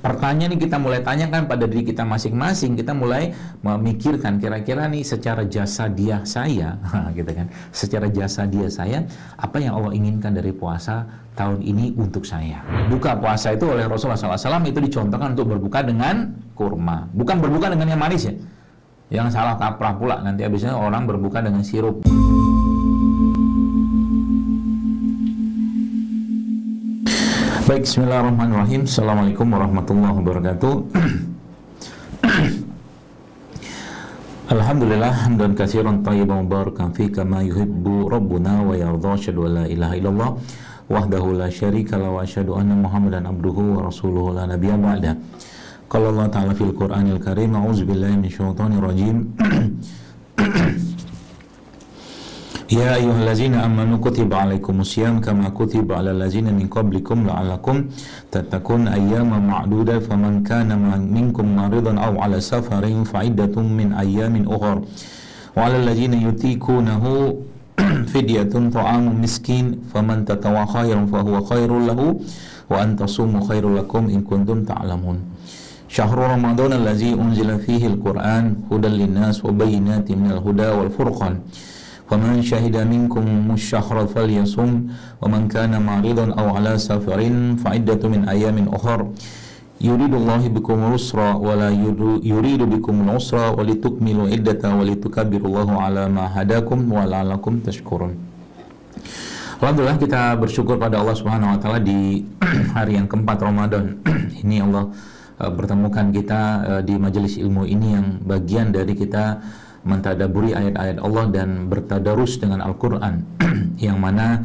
Pertanyaan yang kita mulai tanyakan pada diri kita masing-masing, kita mulai memikirkan kira-kira nih secara jasa dia saya, gitu kan? Secara jasa dia saya, apa yang Allah inginkan dari puasa tahun ini untuk saya? Buka puasa itu oleh Rasulullah SAW itu dicontohkan untuk berbuka dengan kurma, bukan berbuka dengan yang manis ya. Yang salah kaprah pula nanti habisnya orang berbuka dengan sirup. Baik, bismillahirrahmanirrahim. Assalamualaikum warahmatullahi wabarakatuh. Alhamdulillah hamdan katsiran thayyiban mubarakan fi kama yuhibbu rabbuna wa yardha. Asyhadu an la ilaha illallah wahdahu la syarika lahu wa asyhadu anna Muhammadan abduhu wa rasuluhu la nabiyya ba'da. Qala Allah ta'ala fil Qur'anil Karim, a'udzubillahi minasyaitonir rajim. Ya ayyuhallazina amanu kutiba alaikumusiyam kama kutiba alal ladzina min qablikum la'allakum tattaqun ayyaman ma'dudat faman kana minkum maridan aw ala safarin fa'iddatun min ayyamin ukhra wa alal ladzina yutiqunahu fidyatun ta'amu miskin faman tatawa khairan fa huwa khairul lahu wa an tasumu khairul lakum in kuntum ta'lamun. Syahrul Ramadan allazi unzila fihi al-Qur'an hudan linnas wa bayyinatin minal huda wal furqan. Faman syahida minkum musyahra falyasum wa man kana maridan aw ala safarin fa'iddatu min ayamin ukhra yuridullahu bikumul usra wa la yuridu bikumul usra wa litukmilu iddata wa litukabbirullaha ala ma hadakum wa la'allakum tashkurun. Alhamdulillah, kita bersyukur pada Allah Subhanahu wa taala di hari yang keempat Ramadan. Ini Allah bertemukan kita di majelis ilmu ini yang bagian dari kita mentadaburi ayat-ayat Allah dan bertadarus dengan Al-Quran yang mana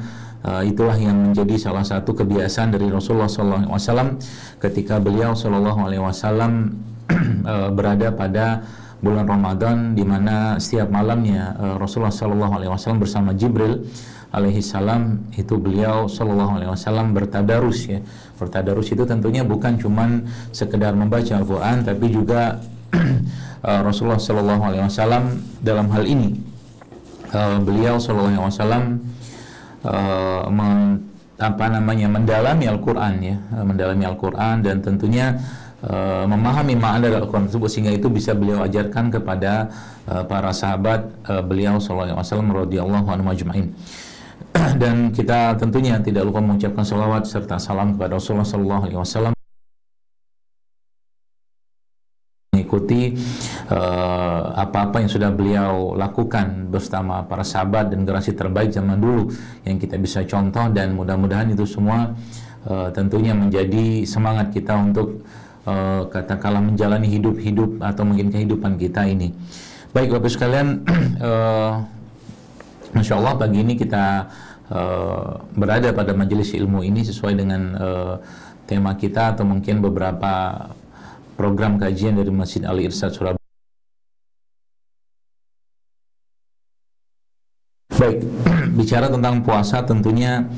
itulah yang menjadi salah satu kebiasaan dari Rasulullah SAW ketika beliau SAW berada pada bulan Ramadan, di mana setiap malamnya Rasulullah SAW bersama Jibril alaihissalam itu beliau SAW bertadarus ya. Bertadarus itu tentunya bukan cuman sekedar membaca Al-Quran, tapi juga Rasulullah SAW dalam hal ini beliau SAW mendalami Al-Quran ya, mendalami Al-Quran dan tentunya memahami makna dari Al-Quran tersebut, sehingga itu bisa beliau ajarkan kepada para sahabat beliau SAW radhiyallahu anhum ajma'in. Dan kita tentunya tidak lupa mengucapkan salawat serta salam kepada Rasulullah SAW, mengikuti apa-apa yang sudah beliau lakukan bersama para sahabat dan generasi terbaik zaman dulu yang kita bisa contoh, dan mudah-mudahan itu semua tentunya menjadi semangat kita untuk katakanlah menjalani hidup atau mungkin kehidupan kita ini. Baik Bapak sekalian, Masya Allah pagi ini kita berada pada majelis ilmu ini sesuai dengan tema kita atau mungkin beberapa program kajian dari Masjid Al-Irsyad Surabaya. Baik, bicara tentang puasa tentunya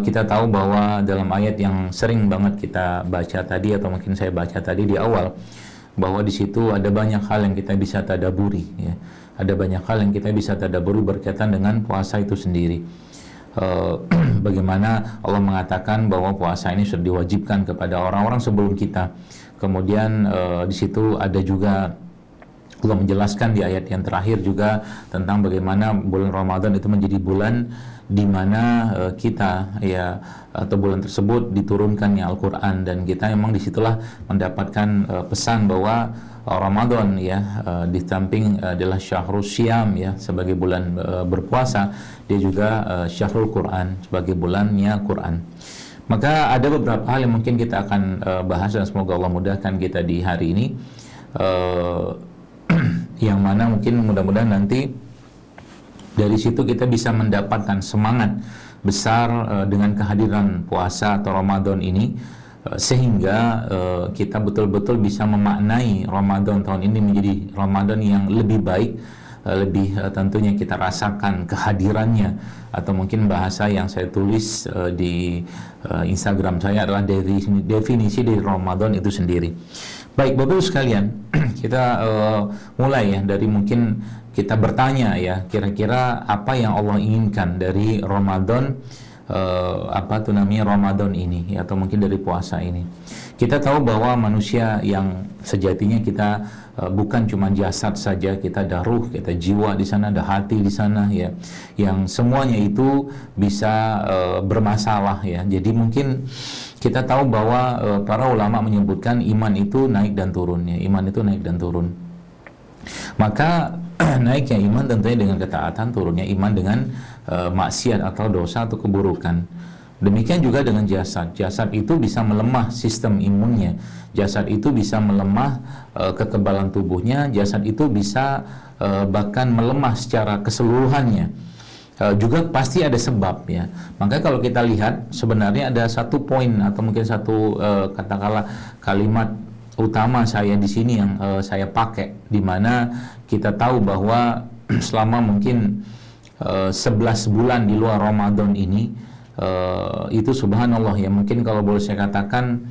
kita tahu bahwa dalam ayat yang sering banget kita baca tadi atau mungkin saya baca tadi di awal, bahwa di situ ada banyak hal yang kita bisa tadaburi ya. Ada banyak hal yang kita bisa tadaburi berkaitan dengan puasa itu sendiri. Bagaimana Allah mengatakan bahwa puasa ini sudah diwajibkan kepada orang-orang sebelum kita. Kemudian di situ ada juga Allah menjelaskan di ayat yang terakhir juga tentang bagaimana bulan Ramadan itu menjadi bulan di mana kita ya atau bulan tersebut diturunkannya Al-Quran, dan kita memang disitulah mendapatkan pesan bahwa Ramadan ya di samping adalah syahrul syam ya sebagai bulan berpuasa, dia juga syahrul Quran sebagai bulannya Quran. Maka ada beberapa hal yang mungkin kita akan bahas dan semoga Allah mudahkan kita di hari ini, yang mana mungkin mudah-mudahan nanti dari situ kita bisa mendapatkan semangat besar dengan kehadiran puasa atau Ramadan ini, sehingga kita betul-betul bisa memaknai Ramadan tahun ini menjadi Ramadan yang lebih baik, lebih tentunya kita rasakan kehadirannya, atau mungkin bahasa yang saya tulis di Instagram saya adalah definisi dari Ramadan itu sendiri. Baik Bapak Ibu sekalian, kita mulai ya dari mungkin kita bertanya ya, kira-kira apa yang Allah inginkan dari Ramadan Ramadan ini ya, atau mungkin dari puasa ini. Kita tahu bahwa manusia yang sejatinya kita bukan cuma jasad saja, kita ada ruh, kita jiwa di sana, ada hati di sana ya, yang semuanya itu bisa bermasalah ya. Jadi mungkin kita tahu bahwa para ulama menyebutkan iman itu naik dan turun ya, iman itu naik dan turun. Maka naiknya iman tentunya dengan ketaatan, turunnya iman dengan maksiat atau dosa atau keburukan. Demikian juga dengan jasad. Jasad itu bisa melemah sistem imunnya. Jasad itu bisa melemah kekebalan tubuhnya. Jasad itu bisa bahkan melemah secara keseluruhannya. Juga pasti ada sebab ya. Maka kalau kita lihat sebenarnya ada satu poin atau mungkin satu katakanlah kalimat utama saya di sini yang saya pakai, di mana kita tahu bahwa selama mungkin 11 bulan di luar Ramadan ini itu subhanallah ya, mungkin kalau boleh saya katakan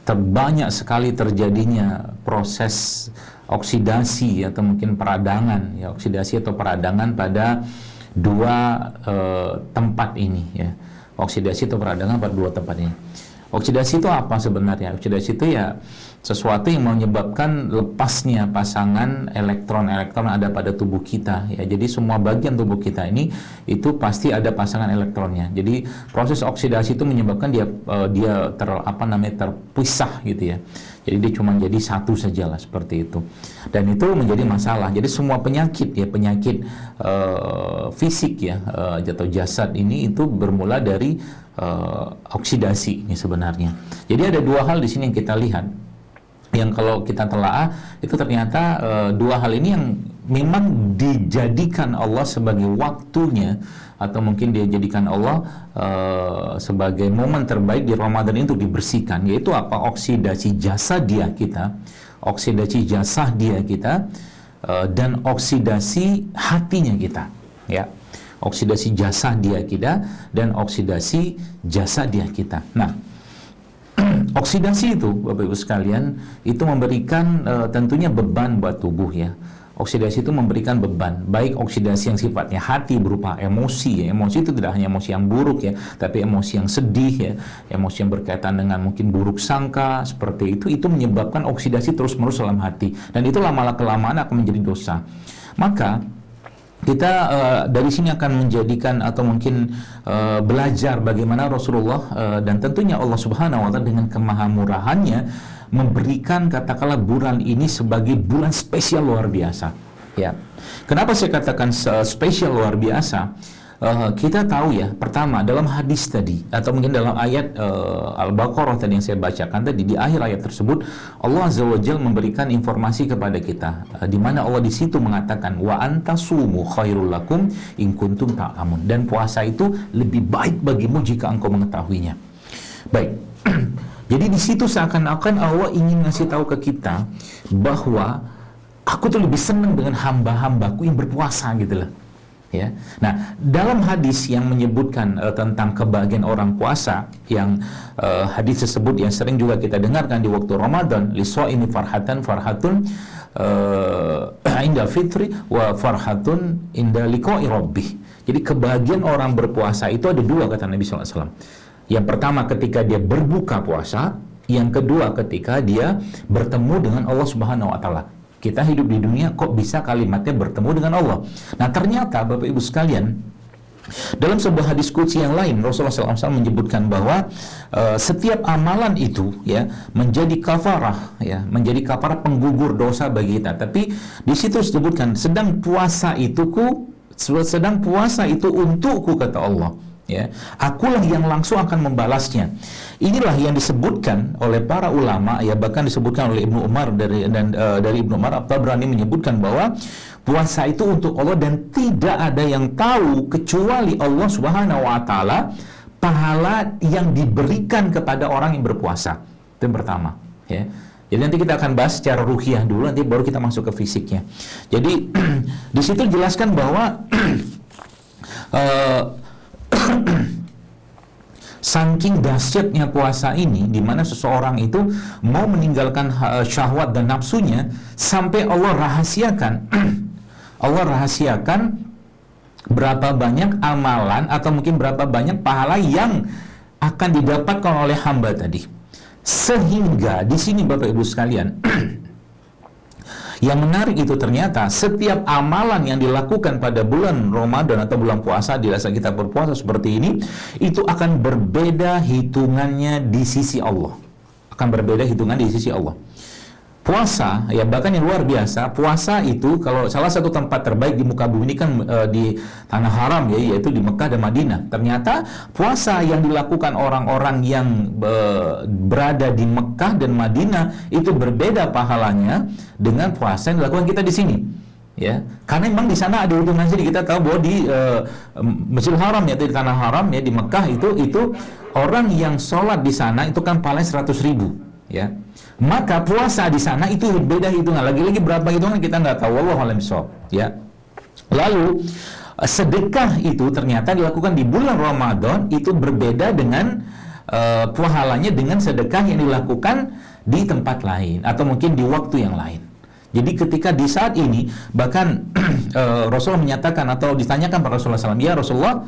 terbanyak sekali terjadinya proses oksidasi atau mungkin peradangan ya, oksidasi atau peradangan pada dua tempat ini ya, oksidasi atau peradangan pada dua tempat ini. Oksidasi itu apa sebenarnya? Oksidasi itu ya sesuatu yang menyebabkan lepasnya pasangan elektron-elektron ada pada tubuh kita ya. Jadi semua bagian tubuh kita ini itu pasti ada pasangan elektronnya. Jadi proses oksidasi itu menyebabkan dia terpisah gitu ya. Jadi dia cuma jadi satu sajalah seperti itu. Dan itu menjadi masalah. Jadi semua penyakit ya, penyakit fisik ya atau jasad ini itu bermula dari oksidasi ini sebenarnya. Jadi ada dua hal di sini yang kita lihat, yang kalau kita telaah itu ternyata dua hal ini yang memang dijadikan Allah sebagai waktunya, atau mungkin dia jadikan Allah sebagai momen terbaik di Ramadan itu dibersihkan, yaitu apa? Oksidasi jasadiah kita, oksidasi jasadiah kita, dan oksidasi hatinya kita ya. Oksidasi jasadiah kita dan oksidasi jasadiah kita. Nah, oksidasi itu Bapak Ibu sekalian itu memberikan tentunya beban buat tubuh ya. Oksidasi itu memberikan beban, baik oksidasi yang sifatnya hati berupa emosi ya. Emosi itu tidak hanya emosi yang buruk ya, tapi emosi yang sedih ya, emosi yang berkaitan dengan mungkin buruk sangka seperti itu menyebabkan oksidasi terus-menerus dalam hati, dan itu lama kelamaan akan menjadi dosa. Maka kita dari sini akan menjadikan atau mungkin belajar bagaimana Rasulullah dan tentunya Allah Subhanahu wa Ta'ala dengan kemahamurahannya memberikan katakanlah bulan ini sebagai bulan spesial luar biasa ya. Kenapa saya katakan spesial luar biasa? Kita tahu ya, pertama dalam hadis tadi atau mungkin dalam ayat Al-Baqarah tadi yang saya bacakan tadi, di akhir ayat tersebut Allah Azza wa Jalla memberikan informasi kepada kita di mana Allah di situ mengatakan wa antasumu khairul lakum in kuntum ta'lamun, dan puasa itu lebih baik bagimu jika engkau mengetahuinya. Baik. Jadi di situ seakan-akan Allah ingin ngasih tahu ke kita bahwa aku tuh lebih senang dengan hamba-hambaku yang berpuasa gitu loh. Ya. Nah, dalam hadis yang menyebutkan tentang kebahagiaan orang puasa, yang hadis tersebut yang sering juga kita dengarkan di waktu Ramadan, lisa'imi farhatun inda fitri wa farhatun inda liqa'i rabbih. Jadi kebahagiaan orang berpuasa itu ada dua, kata Nabi SAW. Yang pertama ketika dia berbuka puasa, yang kedua ketika dia bertemu dengan Allah Subhanahu wa Ta'ala. Kita hidup di dunia kok bisa kalimatnya bertemu dengan Allah. Nah ternyata Bapak Ibu sekalian, dalam sebuah hadis qudsi yang lain Rasulullah SAW menyebutkan bahwa setiap amalan itu ya menjadi kafarah ya, menjadi kafarah penggugur dosa bagi kita. Tapi di situ disebutkan sedang puasa itu untukku, kata Allah. Ya, akulah yang langsung akan membalasnya. Inilah yang disebutkan oleh para ulama ya, bahkan disebutkan oleh Ibnu Umar dari Ibnu Umar, At-Tabrani menyebutkan bahwa puasa itu untuk Allah dan tidak ada yang tahu kecuali Allah Subhanahu wa Ta'ala pahala yang diberikan kepada orang yang berpuasa. Itu yang pertama ya. Jadi nanti kita akan bahas secara ruhiyah dulu, nanti baru kita masuk ke fisiknya. Jadi di situ jelaskan bahwa saking dahsyatnya puasa ini, di mana seseorang itu mau meninggalkan syahwat dan nafsunya sampai Allah rahasiakan berapa banyak amalan atau mungkin berapa banyak pahala yang akan didapatkan oleh hamba tadi. Sehingga di sini Bapak Ibu sekalian, yang menarik itu ternyata setiap amalan yang dilakukan pada bulan Ramadan atau bulan puasa, di saat kita berpuasa seperti ini, itu akan berbeda hitungannya di sisi Allah. Akan berbeda hitungan di sisi Allah. Puasa, ya bahkan yang luar biasa, puasa itu kalau salah satu tempat terbaik di muka bumi ini kan di tanah haram ya, yaitu di Mekah dan Madinah. Ternyata puasa yang dilakukan orang-orang yang berada di Mekah dan Madinah itu berbeda pahalanya dengan puasa yang dilakukan kita di sini. Ya, karena memang di sana ada hitungan sendiri. Kita tahu bahwa di Masjidil Haram ya, di tanah haram ya, di Mekah itu orang yang sholat di sana itu kan pahalanya 100.000 ya. Maka puasa di sana itu beda hitungan. Lagi-lagi berapa hitungan kita nggak tahu. Wallahu a'lam bishawab ya. Lalu sedekah itu ternyata dilakukan di bulan Ramadan itu berbeda dengan pahalanya dengan sedekah yang dilakukan di tempat lain atau mungkin di waktu yang lain. Jadi ketika di saat ini bahkan Rasulullah menyatakan atau ditanyakan pada Rasulullah SAW, ya Rasulullah,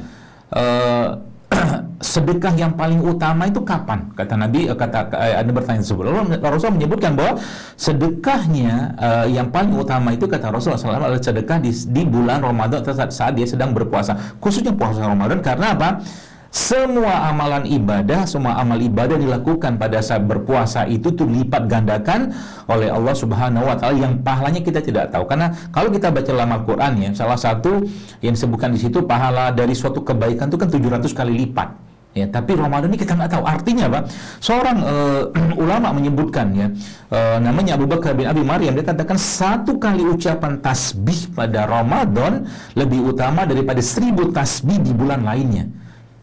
sedekah yang paling utama itu kapan? Kata Nabi, Anda bertanya sebelum Rasulullah menyebutkan bahwa sedekahnya yang paling utama itu kata Rasulullah SAW adalah sedekah di bulan Ramadan saat dia sedang berpuasa, khususnya puasa Ramadan. Karena apa? Semua amalan ibadah, semua amal ibadah dilakukan pada saat berpuasa itu tuh lipat gandakan oleh Allah Subhanahu wa taala yang pahalanya kita tidak tahu. Karena kalau kita baca dalam Al-Qur'an ya, salah satu yang disebutkan di situ pahala dari suatu kebaikan itu kan 700 kali lipat. Ya, tapi Ramadan ini kita nggak tahu artinya apa. Seorang ulama menyebutkan ya, namanya Abu Bakar bin Abi Maryam, dia katakan satu kali ucapan tasbih pada Ramadan lebih utama daripada 1000 tasbih di bulan lainnya.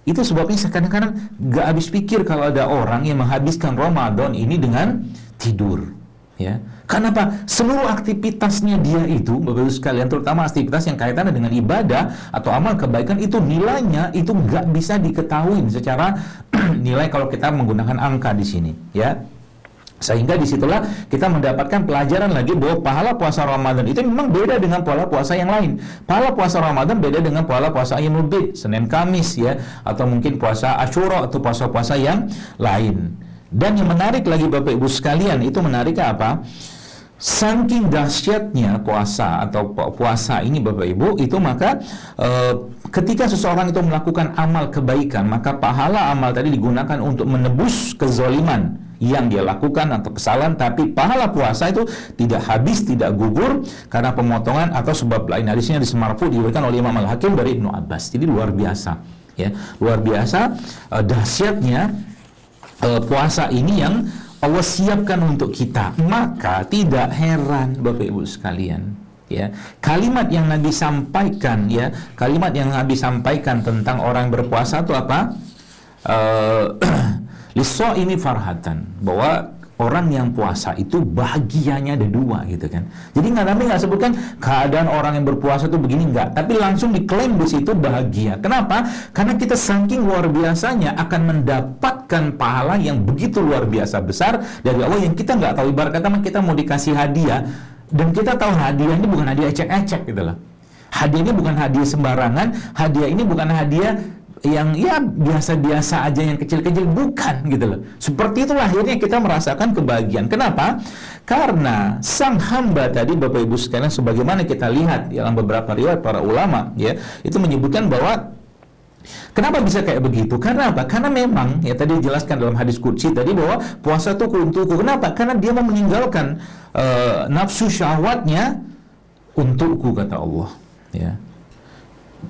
Itu sebabnya saya kadang-kadang gak habis pikir kalau ada orang yang menghabiskan Ramadan ini dengan tidur ya. Karena apa? Seluruh aktivitasnya dia itu, Bapak Ibu sekalian, terutama aktivitas yang kaitannya dengan ibadah atau amal kebaikan, itu nilainya itu gak bisa diketahui secara nilai kalau kita menggunakan angka di sini ya. Sehingga disitulah kita mendapatkan pelajaran lagi bahwa pahala puasa Ramadan itu memang beda dengan pahala puasa yang lain. Pahala puasa Ramadan beda dengan pahala puasa Ayyamul Bid, Senin Kamis ya, atau mungkin puasa Asyura atau puasa-puasa yang lain. Dan yang menarik lagi Bapak Ibu sekalian, itu menariknya apa? Saking dahsyatnya puasa atau puasa ini Bapak Ibu, itu maka ketika seseorang itu melakukan amal kebaikan, maka pahala amal tadi digunakan untuk menebus kezaliman yang dia lakukan atau kesalahan, tapi pahala puasa itu tidak habis, tidak gugur karena pemotongan atau sebab lain. Hadisnya di Marfu diriwayatkan oleh Imam Al-Hakim dari Ibnu Abbas. Jadi luar biasa ya, luar biasa dahsyatnya puasa ini yang Allah siapkan untuk kita. Maka tidak heran Bapak Ibu sekalian ya, kalimat yang Nabi sampaikan ya, kalimat yang Nabi sampaikan tentang orang berpuasa itu apa? Liso ini farhatan, bahwa orang yang puasa itu bahagianya ada dua gitu kan. Jadi Nabi nggak sebutkan keadaan orang yang berpuasa itu begini, nggak, tapi langsung diklaim di situ bahagia. Kenapa? Karena kita saking luar biasanya akan mendapatkan pahala yang begitu luar biasa besar dari Allah yang kita nggak tahu. Ibarat kata kita mau dikasih hadiah dan kita tahu hadiah ini bukan hadiah ecek-ecek gitu loh. Hadiah ini bukan hadiah sembarangan, hadiah ini bukan hadiah yang ya biasa-biasa aja, yang kecil-kecil, bukan gitu loh. Seperti itulah akhirnya kita merasakan kebahagiaan. Kenapa? Karena sang hamba tadi Bapak Ibu sekalian, sebagaimana kita lihat dalam beberapa riwayat para ulama ya, itu menyebutkan bahwa kenapa bisa kayak begitu? Karena apa? Karena memang ya tadi dijelaskan dalam hadis qudsi tadi bahwa puasa itu untukku. Kenapa? Karena dia mau meninggalkan nafsu syahwatnya untukku, kata Allah ya.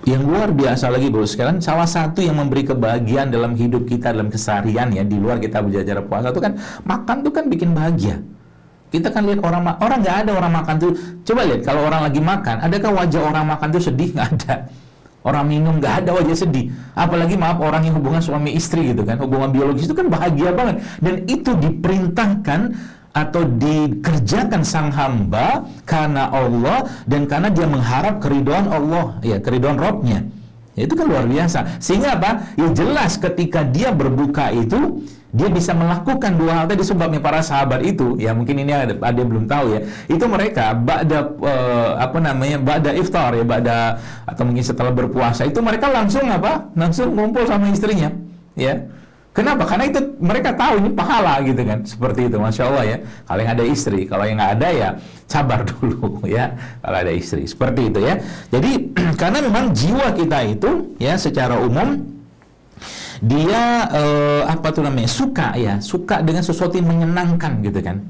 Yang luar biasa lagi Bapak sekalian, salah satu yang memberi kebahagiaan dalam hidup kita, dalam keseharian ya, di luar kita berjajar puasa itu kan makan tuh kan bikin bahagia. Kita kan lihat orang nggak ada orang makan tuh, coba lihat kalau orang lagi makan, adakah wajah orang makan tuh sedih? Nggak ada. Orang minum nggak ada wajah sedih. Apalagi maaf orang yang hubungan suami istri gitu kan, hubungan biologis itu kan bahagia banget. Dan itu diperintahkan atau dikerjakan sang hamba karena Allah dan karena dia mengharap keridhaan Allah ya, keridhaan Rabb-nya ya, itu kan luar biasa. Sehingga apa? Ya jelas ketika dia berbuka itu dia bisa melakukan dua hal tadi. Sebabnya para sahabat itu, ya mungkin ini ada yang belum tahu ya, itu mereka ba'da iftar ya, atau mungkin setelah berpuasa itu mereka langsung langsung ngumpul sama istrinya, ya. Kenapa? Karena itu mereka tahu ini pahala gitu kan, seperti itu. Masya Allah ya, kalau yang ada istri, kalau yang nggak ada ya sabar dulu ya, kalau ada istri, seperti itu ya. Jadi karena memang jiwa kita itu ya secara umum dia suka dengan sesuatu yang menyenangkan gitu kan,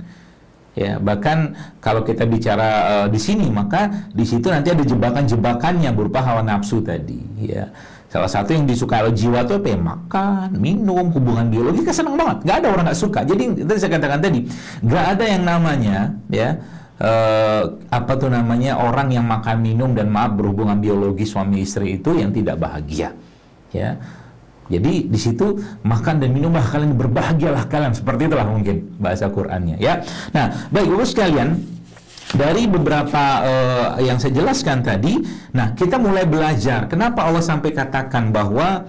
ya. Bahkan kalau kita bicara di sini, maka di situ nanti ada jebakan-jebakannya berupa hawa nafsu tadi, ya. Salah satu yang disukai oleh jiwa itu apa ya? Makan, minum, hubungan biologi, kan senang banget. Nggak ada orang nggak suka. Jadi tadi saya katakan tadi, nggak ada yang namanya ya orang yang makan, minum dan berhubungan biologi suami istri itu yang tidak bahagia, ya. Jadi di situ makan dan minumlah kalian, berbahagialah kalian, seperti itulah mungkin bahasa Qur'annya ya. Nah, baik Bapak sekalian, dari beberapa yang saya jelaskan tadi, nah kita mulai belajar kenapa Allah sampai katakan bahwa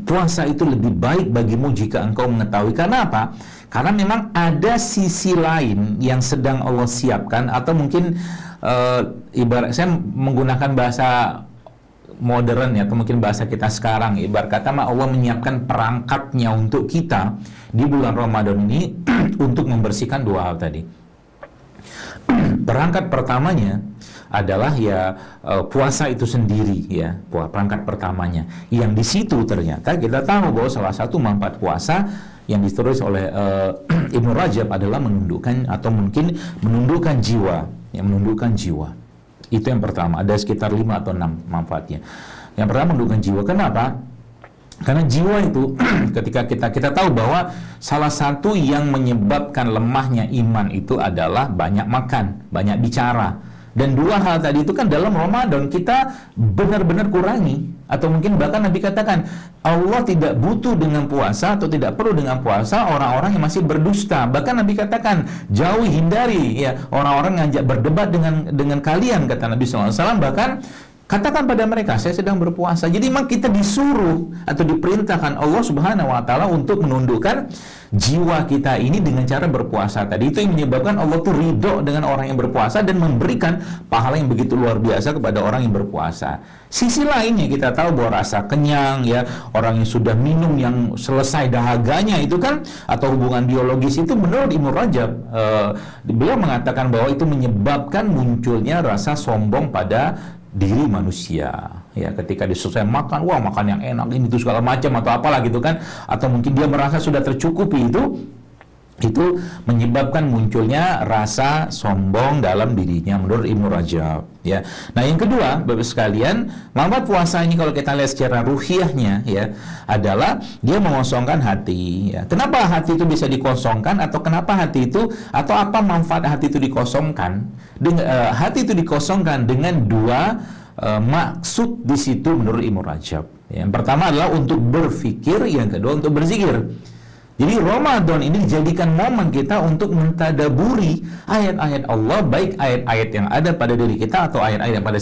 puasa itu lebih baik bagimu jika engkau mengetahui. Karena apa? Karena memang ada sisi lain yang sedang Allah siapkan, atau mungkin ibarat saya menggunakan bahasa modern ya, atau mungkin bahasa kita sekarang, ibarat kata Allah menyiapkan perangkatnya untuk kita di bulan Ramadan ini untuk membersihkan dua hal tadi. Perangkat pertamanya adalah ya puasa itu sendiri ya, perangkat pertamanya. Yang di situ ternyata kita tahu bahwa salah satu manfaat puasa yang ditulis oleh Ibnu Rajab adalah menundukkan, atau mungkin menundukkan jiwa, ya, menundukkan jiwa. Itu yang pertama, ada sekitar 5 atau 6 manfaatnya. Yang pertama, menundukkan jiwa. Kenapa? Karena jiwa itu ketika kita tahu bahwa salah satu yang menyebabkan lemahnya iman itu adalah banyak makan, banyak bicara. Dan dua hal tadi itu kan dalam Ramadan kita benar-benar kurangi. Atau mungkin bahkan Nabi katakan Allah tidak butuh dengan puasa, atau tidak perlu dengan puasa orang-orang yang masih berdusta. Bahkan Nabi katakan jauhi, hindari ya orang-orang ngajak berdebat dengan kalian, kata Nabi SAW. Bahkan katakan pada mereka, saya sedang berpuasa. Jadi memang kita disuruh atau diperintahkan Allah Subhanahu wa Ta'ala untuk menundukkan jiwa kita ini dengan cara berpuasa tadi. Itu yang menyebabkan Allah tuh ridho dengan orang yang berpuasa dan memberikan pahala yang begitu luar biasa kepada orang yang berpuasa. Sisi lainnya kita tahu bahwa rasa kenyang ya, orang yang sudah minum yang selesai dahaganya itu kan, atau hubungan biologis itu, menurut Ibnu Rajab beliau mengatakan bahwa itu menyebabkan munculnya rasa sombong pada diri manusia ya, ketika diselesai makan, wah makan yang enak ini itu segala macam atau apalah gitu kan, atau mungkin dia merasa sudah tercukupi, itu menyebabkan munculnya rasa sombong dalam dirinya menurut Ibnu Rajab ya. Nah yang kedua Bapak sekalian, manfaat puasa ini kalau kita lihat secara ruhiyahnya ya, adalah dia mengosongkan hati ya. Kenapa hati itu bisa dikosongkan, atau kenapa hati itu, atau apa manfaat hati itu dikosongkan? Hati itu dikosongkan dengan dua maksud di situ menurut Ibnu Rajab. Yang pertama adalah untuk berpikir, yang kedua untuk berzikir. Jadi Ramadan ini dijadikan momen kita untuk mentadaburi ayat-ayat Allah, baik ayat-ayat yang ada pada diri kita, atau ayat-ayat yang pada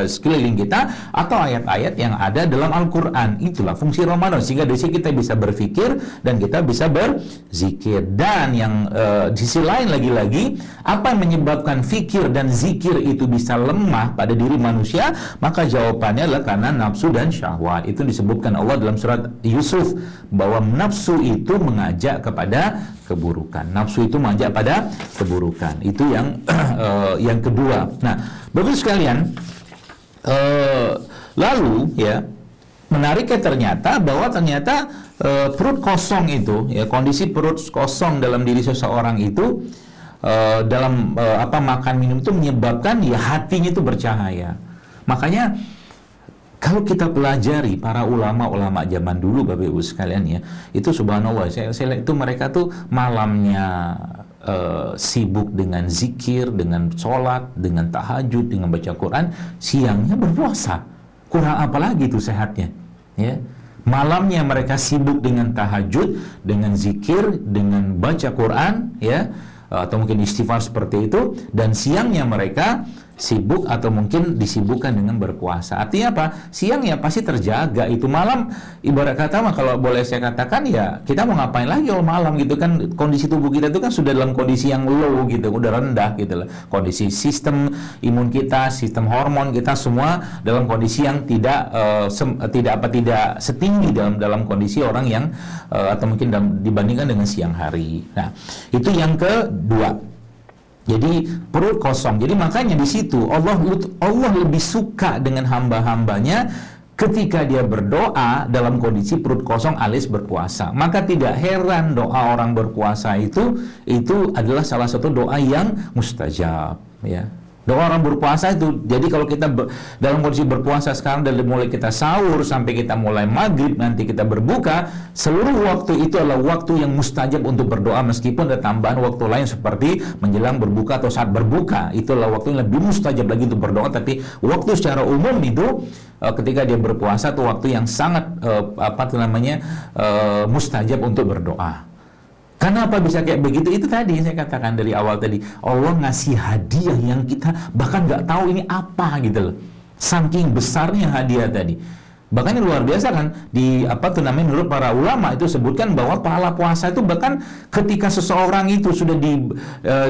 sekeliling kita, atau ayat-ayat yang ada dalam Al-Quran. Itulah fungsi Ramadan, sehingga dari sini kita bisa berpikir dan kita bisa berzikir. Dan yang di sisi lain lagi-lagi, apa yang menyebabkan fikir dan zikir itu bisa lemah pada diri manusia? Maka jawabannya adalah karena nafsu dan syahwat. Itu disebutkan Allah dalam surat Yusuf, bahwa nafsu itu mengajak kepada keburukan. Nafsu itu mengajak pada keburukan. Itu yang yang kedua. Nah, Bapak sekalian, lalu ya, menariknya ternyata bahwa perut kosong itu ya, kondisi perut kosong dalam diri seseorang itu dalam makan minum itu menyebabkan ya hatinya itu bercahaya. Makanya kalau kita pelajari para ulama-ulama zaman dulu Bapak Ibu sekalian ya, itu subhanallah, saya lihat itu mereka tuh malamnya sibuk dengan zikir, dengan sholat, dengan tahajud, dengan baca Quran, siangnya berpuasa. Kurang apa lagi itu sehatnya ya. Malamnya mereka sibuk dengan tahajud, dengan zikir, dengan baca Quran ya, atau mungkin istighfar seperti itu, dan siangnya mereka sibuk atau mungkin disibukkan dengan berpuasa. Artinya apa? Siang ya pasti terjaga, itu malam ibarat kata mah kalau boleh saya katakan ya kita mau ngapain lagi kalau malam gitu kan, kondisi tubuh kita itu kan sudah dalam kondisi yang low gitu, udah rendah gitu lah. Kondisi sistem imun kita, sistem hormon kita semua dalam kondisi yang tidak setinggi dalam kondisi orang yang atau mungkin dibandingkan dengan siang hari. Nah, itu yang kedua. Jadi perut kosong. Jadi makanya di situ Allah lebih suka dengan hamba-hambanya ketika dia berdoa dalam kondisi perut kosong alias berpuasa. Maka tidak heran doa orang berpuasa itu adalah salah satu doa yang mustajab, ya. Doa orang berpuasa itu, jadi kalau kita dalam kondisi berpuasa sekarang dari mulai kita sahur sampai kita mulai maghrib nanti kita berbuka, seluruh waktu itu adalah waktu yang mustajab untuk berdoa, meskipun ada tambahan waktu lain seperti menjelang berbuka atau saat berbuka, itu adalah waktu yang lebih mustajab lagi untuk berdoa. Tapi waktu secara umum itu ketika dia berpuasa itu waktu yang sangat mustajab untuk berdoa. Kenapa bisa kayak begitu? Itu tadi saya katakan dari awal tadi, Allah ngasih hadiah yang kita bahkan nggak tahu ini apa gitu loh. Saking besarnya hadiah tadi. Bahkan ini luar biasa kan, menurut para ulama itu sebutkan bahwa pahala puasa itu bahkan ketika seseorang itu sudah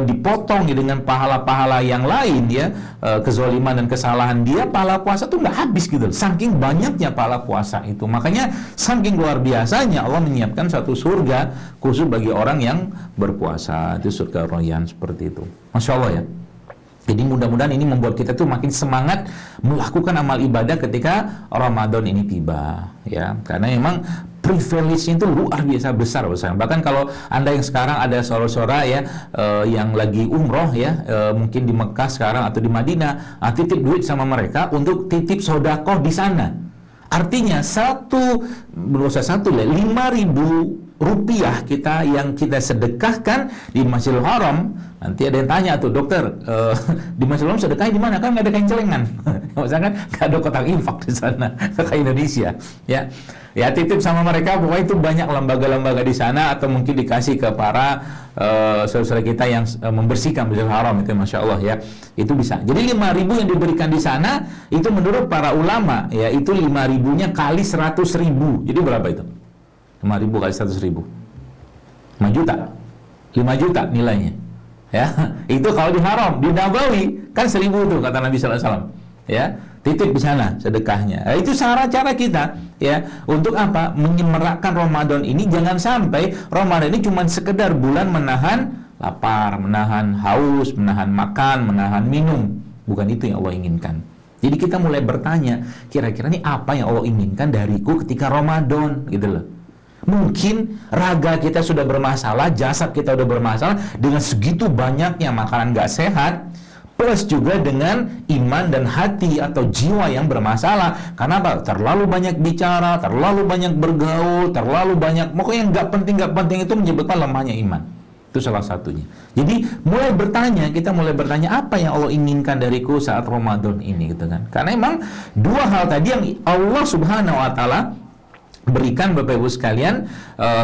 dipotong ya, dengan pahala-pahala yang lain ya, kezaliman dan kesalahan dia, pahala puasa itu nggak habis gitu. Saking banyaknya pahala puasa itu. Makanya saking luar biasanya Allah menyiapkan satu surga khusus bagi orang yang berpuasa. Itu surga Rayyan seperti itu. Masya Allah ya. Jadi mudah-mudahan ini membuat kita tuh makin semangat melakukan amal ibadah ketika Ramadan ini tiba, ya. Karena memang privilege-nya itu luar biasa besar. Bahkan kalau Anda yang sekarang ada saudara-saudara ya yang lagi umroh ya, mungkin di Mekah sekarang atau di Madinah, titip duit sama mereka untuk titip sodakoh di sana. Artinya 5.000 rupiah kita yang kita sedekahkan di Masjidil Haram. Nanti ada yang tanya tuh, dokter, di Masjidil Haram sedekahnya di mana? Kan nggak ada kain celengan, misalkan nggak ada kotak infak di sana, ke Indonesia, ya. Ya titip sama mereka, bahwa itu banyak lembaga-lembaga di sana, atau mungkin dikasih ke para saudara kita yang membersihkan Masjidil Haram itu, masya Allah ya, itu bisa. Jadi 5.000 yang diberikan di sana itu menurut para ulama ya, itu 5.000-nya kali 100.000, jadi berapa itu? 5.000 kali 100.000, 5 juta, 5 juta nilainya. Ya, itu kalau di Haram, di Nabawi kan 1.000 tuh kata Nabi Sallallahu Alaihi Wasallam. Ya, titip di sana sedekahnya. Itu cara kita ya untuk apa? Menyemarakkan Ramadan ini. Jangan sampai Ramadan ini cuma sekedar bulan menahan lapar, menahan haus, menahan makan, menahan minum. Bukan itu yang Allah inginkan. Jadi kita mulai bertanya, kira-kira ini apa yang Allah inginkan dariku ketika Ramadan, gitu loh. Mungkin raga kita sudah bermasalah, jasad kita sudah bermasalah dengan segitu banyaknya makanan gak sehat, plus juga dengan iman dan hati atau jiwa yang bermasalah. Karena apa? Terlalu banyak bicara, terlalu banyak bergaul, terlalu banyak, pokoknya yang gak penting itu menyebabkan lemahnya iman. Itu salah satunya. Jadi kita mulai bertanya apa yang Allah inginkan dariku saat Ramadan ini, gitu kan? Karena emang dua hal tadi yang Allah Subhanahu wa Ta'ala berikan Bapak Ibu sekalian,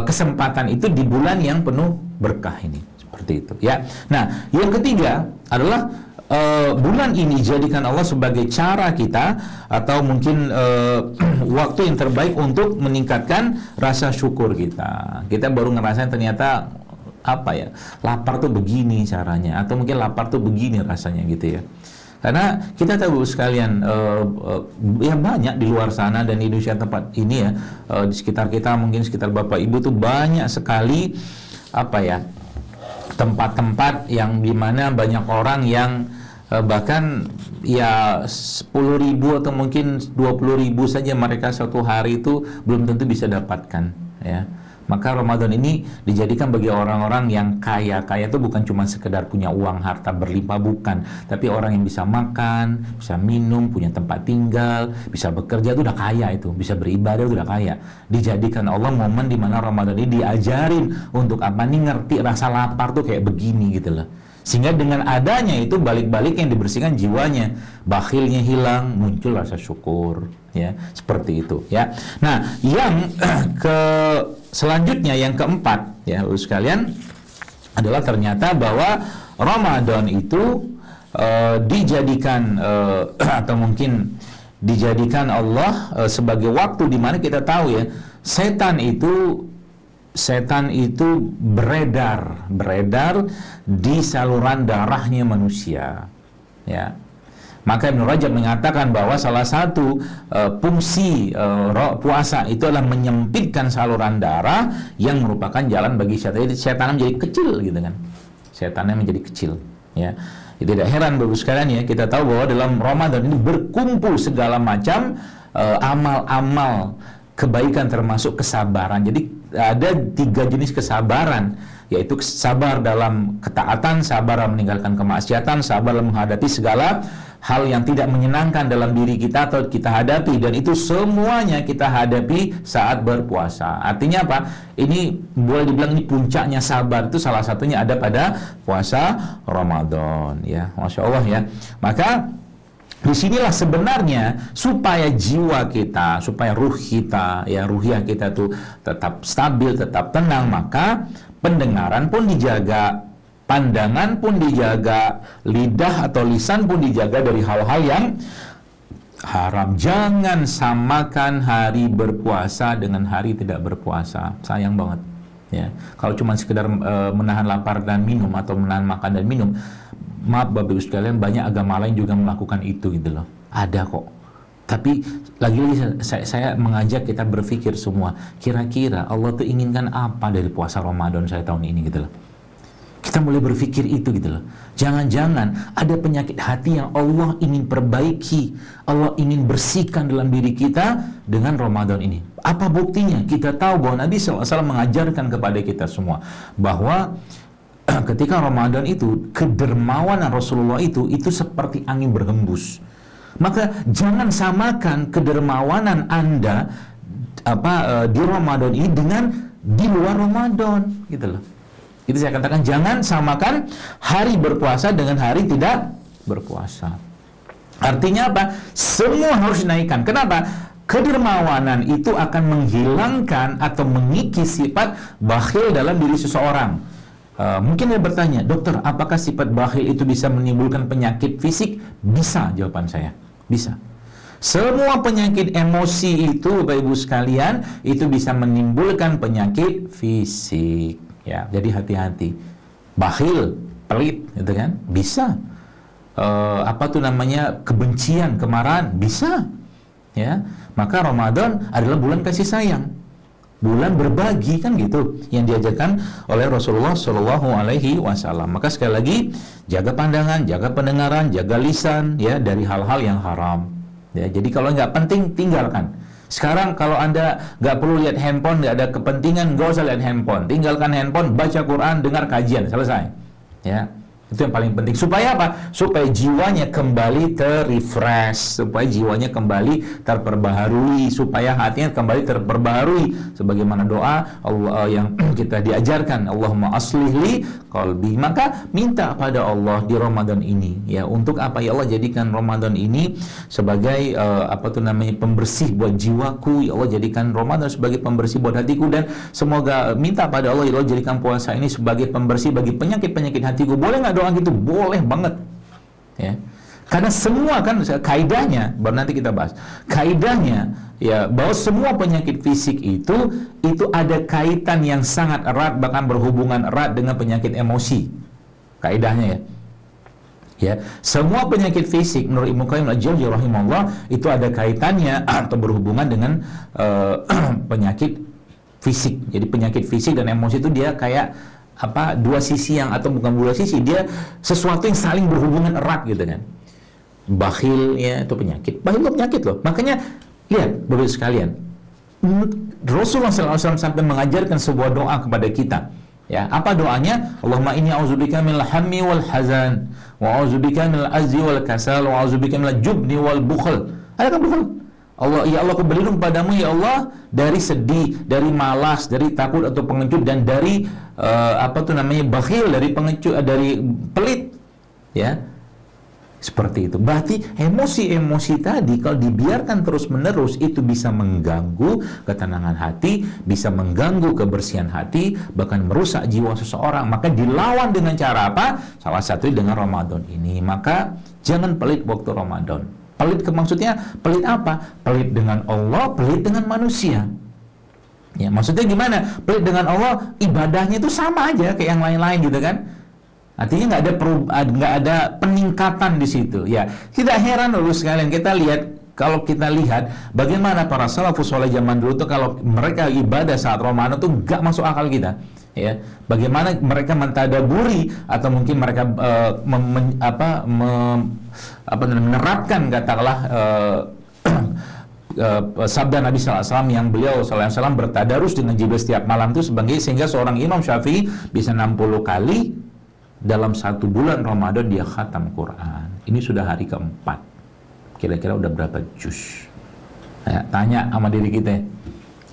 kesempatan itu di bulan yang penuh berkah ini, seperti itu ya. Nah, yang ketiga adalah bulan ini jadikan Allah sebagai cara kita, atau mungkin waktu yang terbaik untuk meningkatkan rasa syukur kita. Kita baru ngerasain ternyata lapar tuh begini caranya, atau mungkin lapar tuh begini rasanya gitu ya. Karena kita tahu sekalian ya banyak di luar sana dan di Indonesia tempat ini ya, di sekitar kita, mungkin sekitar Bapak Ibu tuh banyak sekali tempat-tempat yang dimana banyak orang yang bahkan ya 10.000 atau mungkin 20.000 saja mereka suatu hari itu belum tentu bisa dapatkan ya. Maka Ramadan ini dijadikan bagi orang-orang yang kaya. Kaya itu bukan cuma sekedar punya uang harta berlimpah, bukan. Tapi orang yang bisa makan, bisa minum, punya tempat tinggal, bisa bekerja, itu udah kaya itu. Bisa beribadah, itu udah kaya. Dijadikan Allah momen di mana Ramadan ini diajarin untuk apa nih, ngerti rasa lapar tuh kayak begini gitu loh. Sehingga dengan adanya itu balik-balik yang dibersihkan jiwanya, bakhilnya hilang, muncul rasa syukur, ya seperti itu, ya. Nah, yang selanjutnya yang keempat, ya sekalian, adalah ternyata bahwa Ramadan itu dijadikan atau mungkin dijadikan Allah sebagai waktu di mana kita tahu ya, setan itu beredar di saluran darahnya manusia, ya. Maka Ibnu Rajab mengatakan bahwa salah satu fungsi puasa itu adalah menyempitkan saluran darah yang merupakan jalan bagi setan. Jadi setan menjadi kecil gitu kan. Setannya menjadi kecil, ya. Tidak heran Bapak sekalian ya, kita tahu bahwa dalam Ramadan ini berkumpul segala macam amal-amal kebaikan termasuk kesabaran. Jadi ada 3 jenis kesabaran, yaitu sabar dalam ketaatan, sabar dalam meninggalkan kemaksiatan, sabar dalam menghadapi segala hal yang tidak menyenangkan dalam diri kita atau kita hadapi, dan itu semuanya kita hadapi saat berpuasa. Artinya apa? Ini boleh dibilang ini puncaknya sabar, itu salah satunya ada pada puasa Ramadan, ya. Masya Allah ya. Maka disinilah sebenarnya supaya jiwa kita, supaya ruh kita, ya, ruhiyah kita tuh tetap stabil, tetap tenang, maka pendengaran pun dijaga, pandangan pun dijaga, lidah atau lisan pun dijaga dari hal-hal yang haram. Jangan samakan hari berpuasa dengan hari tidak berpuasa. Sayang banget, ya. Kalau cuma sekedar menahan lapar dan minum atau menahan makan dan minum, maaf Bapak Ibu sekalian, banyak agama lain juga melakukan itu gitu loh. Ada kok. Tapi lagi-lagi saya mengajak kita berpikir semua, kira-kira Allah tuh inginkan apa dari puasa Ramadan saya tahun ini gitu loh. Kita mulai berpikir itu gitu loh. Jangan-jangan ada penyakit hati yang Allah ingin perbaiki, Allah ingin bersihkan dalam diri kita dengan Ramadan ini. Apa buktinya? Kita tahu bahwa Nabi SAW mengajarkan kepada kita semua bahwa ketika Ramadan itu, kedermawanan Rasulullah itu seperti angin berhembus. Maka jangan samakan kedermawanan Anda di Ramadan ini dengan di luar Ramadan, gitu loh. Itu saya katakan, jangan samakan hari berpuasa dengan hari tidak berpuasa. Artinya apa? Semua harus dinaikkan. Kenapa? Kedermawanan itu akan menghilangkan atau mengikis sifat bakhil dalam diri seseorang. Mungkin dia bertanya, dokter, apakah sifat bakhil itu bisa menimbulkan penyakit fisik? Bisa, jawaban saya. Bisa. Semua penyakit emosi itu, Bapak Ibu sekalian, itu bisa menimbulkan penyakit fisik. Ya, jadi hati-hati. Bakhil, pelit, gitu kan? Bisa. Kebencian, kemarahan, bisa. Ya, maka Ramadan adalah bulan kasih sayang, bulan berbagi, kan gitu yang diajarkan oleh Rasulullah Shallallahu Alaihi Wasallam. Maka sekali lagi, jaga pandangan, jaga pendengaran, jaga lisan, ya, dari hal-hal yang haram. Ya, jadi kalau nggak penting, tinggalkan. Sekarang kalau Anda nggak perlu lihat handphone, nggak ada kepentingan, nggak usah lihat handphone. Tinggalkan handphone, baca Quran, dengar kajian, selesai. Ya, itu yang paling penting. Supaya apa? Supaya jiwanya kembali ter-refresh, supaya jiwanya kembali terperbaharui, supaya hatinya kembali terperbaharui. Sebagaimana doa Allah yang kita diajarkan, Allahumma aslih li qalbi. Maka minta pada Allah di Ramadan ini, ya, untuk apa? Ya Allah, jadikan Ramadan ini sebagai pembersih buat jiwaku. Ya Allah, jadikan Ramadan sebagai pembersih buat hatiku, dan semoga minta pada Allah, ya Allah, jadikan puasa ini sebagai pembersih bagi penyakit-penyakit hatiku. Boleh nggak doa gitu? Boleh banget, ya. Karena semua kan kaidahnya, baru nanti kita bahas. Kaidahnya, ya, bahwa semua penyakit fisik itu ada kaitan yang sangat erat, bahkan berhubungan erat dengan penyakit emosi. Kaidahnya, ya. Ya, semua penyakit fisik menurut Ibnu Qayyim al-Jauziyah rahimahullah itu ada kaitannya atau berhubungan dengan penyakit fisik. Jadi penyakit fisik dan emosi itu dia kayak dua sisi yang, atau bukan dua sisi, dia sesuatu yang saling berhubungan erat gitu kan. Bakhil, ya, itu penyakit. Bakhil itu penyakit loh. Makanya lihat Bapak sekalian, Rasulullah SAW sampai mengajarkan sebuah doa kepada kita. Ya, apa doanya? Allahumma inni a'udzubika minal hammi wal hazan, wa a'udzubika minal azzi wal kasal, wa a'udzubika minal jubni wal bukhl. Ada kan bukhl? Allah, ya Allah, aku berlindung padamu ya Allah dari sedih, dari malas, dari takut atau pengecut, dan dari bakhil, dari pengecut, dari pelit, ya. Seperti itu. Berarti emosi-emosi tadi kalau dibiarkan terus-menerus itu bisa mengganggu ketenangan hati, bisa mengganggu kebersihan hati, bahkan merusak jiwa seseorang. Maka dilawan dengan cara apa? Salah satu dengan Ramadan ini. Maka jangan pelit waktu Ramadan. Pelit maksudnya pelit apa? Pelit dengan Allah, pelit dengan manusia. Ya, maksudnya gimana? Pelit dengan Allah, ibadahnya itu sama aja kayak yang lain-lain gitu kan? Artinya nggak ada peningkatan di situ. Ya, tidak heran loh sekalian, kita lihat, kalau kita lihat bagaimana para salafus saleh zaman dulu tuh kalau mereka ibadah saat Ramadan tuh nggak masuk akal kita. Ya, bagaimana mereka mentadaburi atau mungkin mereka menerapkan katakanlah sabda Nabi SAW yang beliau SAW bertadarus dengan Jibril setiap malam itu sehingga seorang Imam Syafi'i bisa 60 kali dalam 1 bulan Ramadan dia khatam Quran. Ini sudah hari keempat. Kira-kira udah berapa juz? Ya, tanya sama diri kita.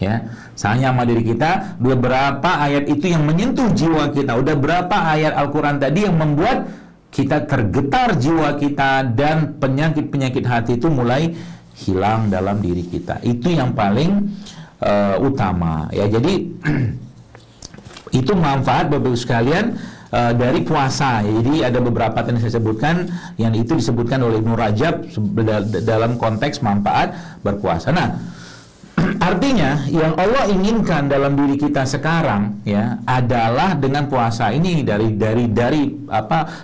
Ya, tanya sama diri kita, udah berapa ayat itu yang menyentuh jiwa kita? Udah berapa ayat Al-Quran tadi yang membuat kita tergetar jiwa kita dan penyakit-penyakit hati itu mulai hilang dalam diri kita. Itu yang paling utama. Ya, jadi itu manfaat Bapak Ibu sekalian dari puasa. Jadi ada beberapa yang saya sebutkan yang itu disebutkan oleh Ibnu Rajab dalam konteks manfaat berpuasa. Nah, artinya yang Allah inginkan dalam diri kita sekarang ya adalah dengan puasa ini dari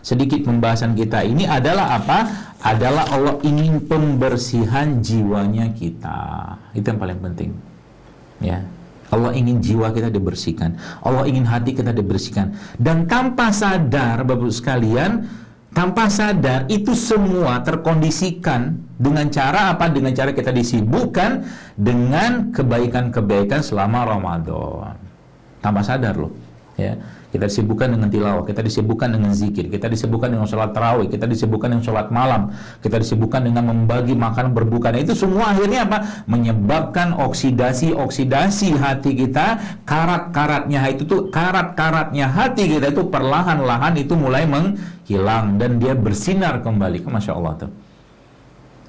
sedikit pembahasan kita ini adalah apa? Adalah Allah ingin pembersihan jiwanya kita. Itu yang paling penting. Ya. Allah ingin jiwa kita dibersihkan. Allah ingin hati kita dibersihkan. Dan tanpa sadar, Bapak-Ibu sekalian, tanpa sadar itu semua terkondisikan dengan cara apa? Dengan cara kita disibukkan dengan kebaikan-kebaikan selama Ramadan. Tanpa sadar loh. Ya. Kita disibukkan dengan tilawah, kita disibukkan dengan zikir, kita disibukkan dengan sholat tarawih, kita disibukkan dengan sholat malam, kita disibukkan dengan membagi makan berbuka. Nah, itu semua akhirnya apa? Menyebabkan oksidasi hati kita, karat-karatnya hati kita itu perlahan-lahan itu mulai menghilang dan dia bersinar kembali. Masya Allah tuh.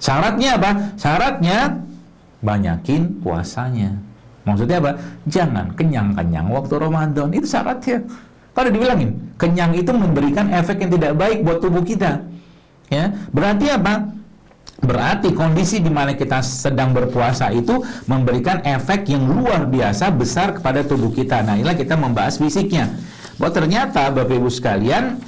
Syaratnya apa? Syaratnya banyakin puasanya. Maksudnya apa? Jangan kenyang-kenyang waktu Ramadan. Itu syaratnya. Kalau dibilangin, kenyang itu memberikan efek yang tidak baik buat tubuh kita. Ya, berarti apa? Berarti kondisi di mana kita sedang berpuasa itu memberikan efek yang luar biasa besar kepada tubuh kita. Nah, inilah kita membahas fisiknya. Bahwa ternyata Bapak Ibu sekalian,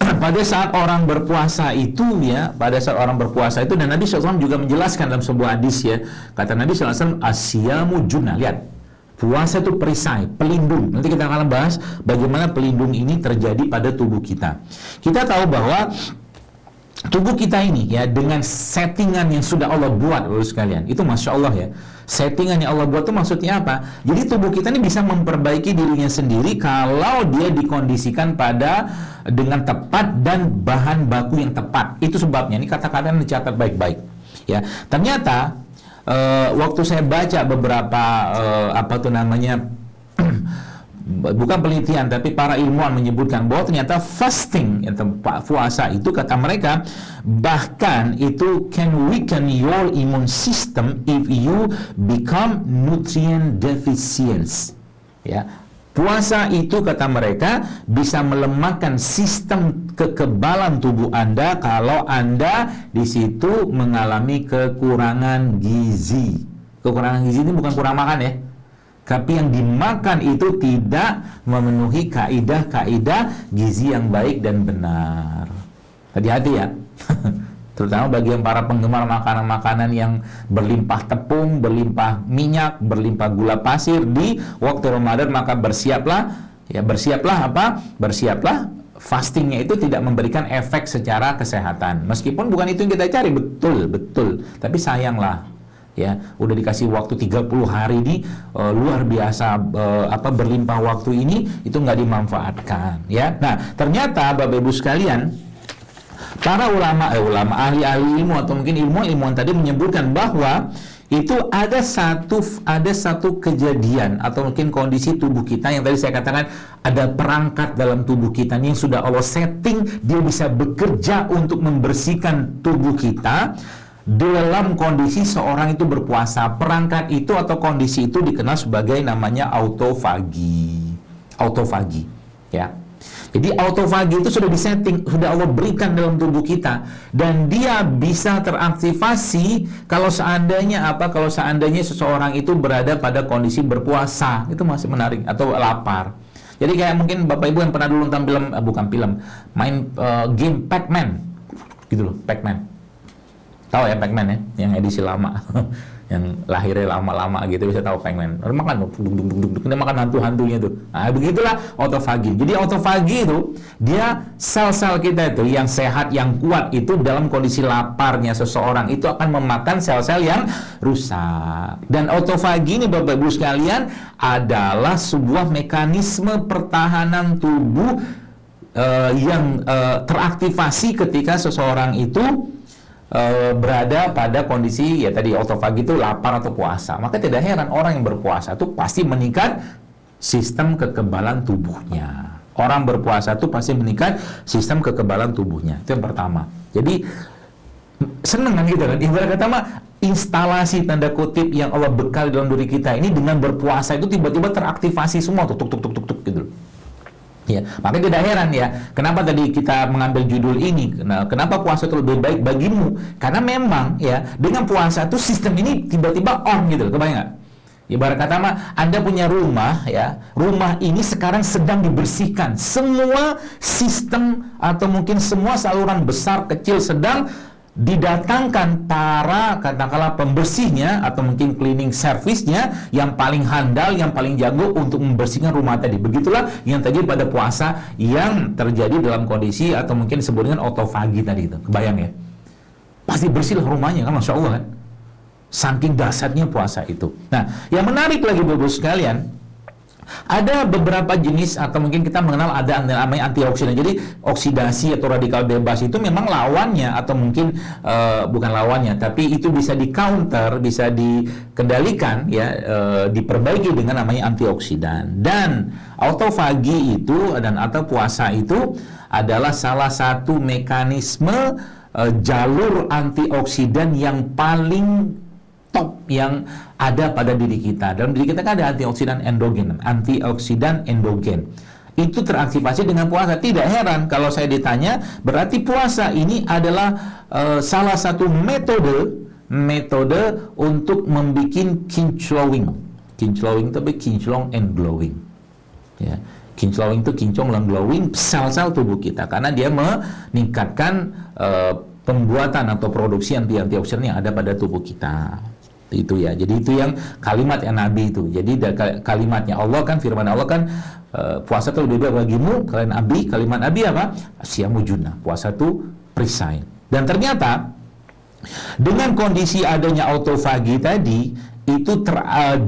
pada saat orang berpuasa itu ya, dan Nabi SAW juga menjelaskan dalam sebuah hadis ya, kata Nabi SAW, asyamu junnah. Lihat, puasa itu perisai, pelindung. Nanti kita akan bahas bagaimana pelindung ini terjadi pada tubuh kita. Kita tahu bahwa tubuh kita ini ya dengan settingan yang sudah Allah buat, Bapak sekalian, itu Masya Allah ya. Settingan yang Allah buat itu maksudnya apa? Jadi tubuh kita ini bisa memperbaiki dirinya sendiri kalau dia dikondisikan dengan tepat dan bahan baku yang tepat. Itu sebabnya, ini kata-kata yang dicatat baik-baik. Ya, ternyata waktu saya baca beberapa bukan penelitian tapi para ilmuwan menyebutkan bahwa ternyata fasting atau puasa itu kata mereka bahkan itu can weaken your immune system if you become nutrient deficient. Ya. Puasa itu kata mereka bisa melemahkan sistem kekebalan tubuh Anda kalau Anda di situ mengalami kekurangan gizi. Kekurangan gizi ini bukan kurang makan ya, tapi yang dimakan itu tidak memenuhi kaidah-kaidah gizi yang baik dan benar. Hati-hati ya. Terutama bagi yang para penggemar makanan-makanan yang berlimpah tepung, berlimpah minyak, berlimpah gula pasir di waktu Ramadan, maka bersiaplah fastingnya itu tidak memberikan efek secara kesehatan. Meskipun bukan itu yang kita cari, betul. Tapi sayanglah ya, udah dikasih waktu 30 hari ini luar biasa berlimpah waktu ini itu nggak dimanfaatkan ya. Nah, ternyata Bapak Ibu sekalian, para ulama ahli-ahli ilmu atau mungkin ilmuwan tadi menyebutkan bahwa itu ada satu kejadian atau mungkin kondisi tubuh kita yang tadi saya katakan ada perangkat dalam tubuh kita ini yang sudah Allah setting, dia bisa bekerja untuk membersihkan tubuh kita dalam kondisi seorang itu berpuasa. Perangkat itu atau kondisi itu dikenal sebagai namanya autofagi. Autofagi, ya. Jadi autofagi itu sudah disetting, sudah Allah berikan dalam tubuh kita, dan dia bisa teraktivasi kalau seandainya Kalau seandainya seseorang itu berada pada kondisi berpuasa, itu masih menarik, atau lapar. Jadi kayak mungkin Bapak Ibu yang pernah dulu nonton film, main game Pac-Man, gitu loh, Pac-Man. Tahu ya Pac-Man ya, yang edisi lama. Yang lahirnya lama-lama gitu, bisa tahu Pac-Man. Makan dia makan hantu-hantunya tuh. Nah, begitulah autofagi. Jadi autofagi itu dia sel-sel kita itu yang sehat, yang kuat itu dalam kondisi laparnya seseorang itu akan memakan sel-sel yang rusak. Dan autofagi ini Bapak Ibu sekalian adalah sebuah mekanisme pertahanan tubuh yang teraktivasi ketika seseorang itu berada pada kondisi ya tadi autofagi itu lapar atau puasa. Maka tidak heran orang yang berpuasa itu pasti meningkat sistem kekebalan tubuhnya. Orang berpuasa itu pasti meningkat sistem kekebalan tubuhnya. Itu yang pertama. Jadi seneng kan gitu kan. Ibarat kata mah instalasi tanda kutip yang Allah bekal dalam diri kita ini dengan berpuasa itu tiba-tiba teraktivasi semua tuh tuk gitu. Ya, makanya tidak heran ya, kenapa tadi kita mengambil judul ini, kenapa puasa itu lebih baik bagimu? Karena memang ya, dengan puasa itu sistem ini tiba-tiba on gitu, kebayang nggak? Ibarat kata mah, Anda punya rumah ya, rumah ini sekarang sedang dibersihkan, semua sistem atau mungkin semua saluran besar, kecil, sedang didatangkan para katakanlah pembersihnya atau mungkin cleaning service-nya yang paling handal, yang paling jago untuk membersihkan rumah tadi. Begitulah yang terjadi pada puasa yang terjadi dalam kondisi atau mungkin disebut dengan autofagi tadi itu. Kebayang ya? Pasti bersihlah rumahnya kan, Masya Allah kan? Saking dahsyatnya puasa itu. Nah, yang menarik lagi Bapak sekalian, ada beberapa jenis atau mungkin kita mengenal ada namanya antioksidan. Jadi oksidasi atau radikal bebas itu memang lawannya atau mungkin bukan lawannya, tapi itu bisa di counter, bisa dikendalikan ya, diperbaiki dengan namanya antioksidan. Dan autofagi itu dan atau puasa itu adalah salah satu mekanisme jalur antioksidan yang paling top yang ada pada diri kita. Dalam diri kita kan ada antioksidan endogen. Itu teraktivasi dengan puasa. Tidak heran kalau saya ditanya, berarti puasa ini adalah salah satu metode untuk membuat kinclowing. Kinclowing tapi kinclong and glowing. Ya. Kinclowing itu kinclong dan glowing sel-sel tubuh kita karena dia meningkatkan pembuatan atau produksi antioksidan yang ada pada tubuh kita. Itu ya, jadi itu yang kalimat yang Nabi itu. Jadi kalimatnya Allah kan, firman Allah kan, puasa itu lebih baik bagimu. Kalian Nabi, kalimat Nabi apa? Siyamu junnah, puasa itu perisai. Dan ternyata dengan kondisi adanya autofagi tadi itu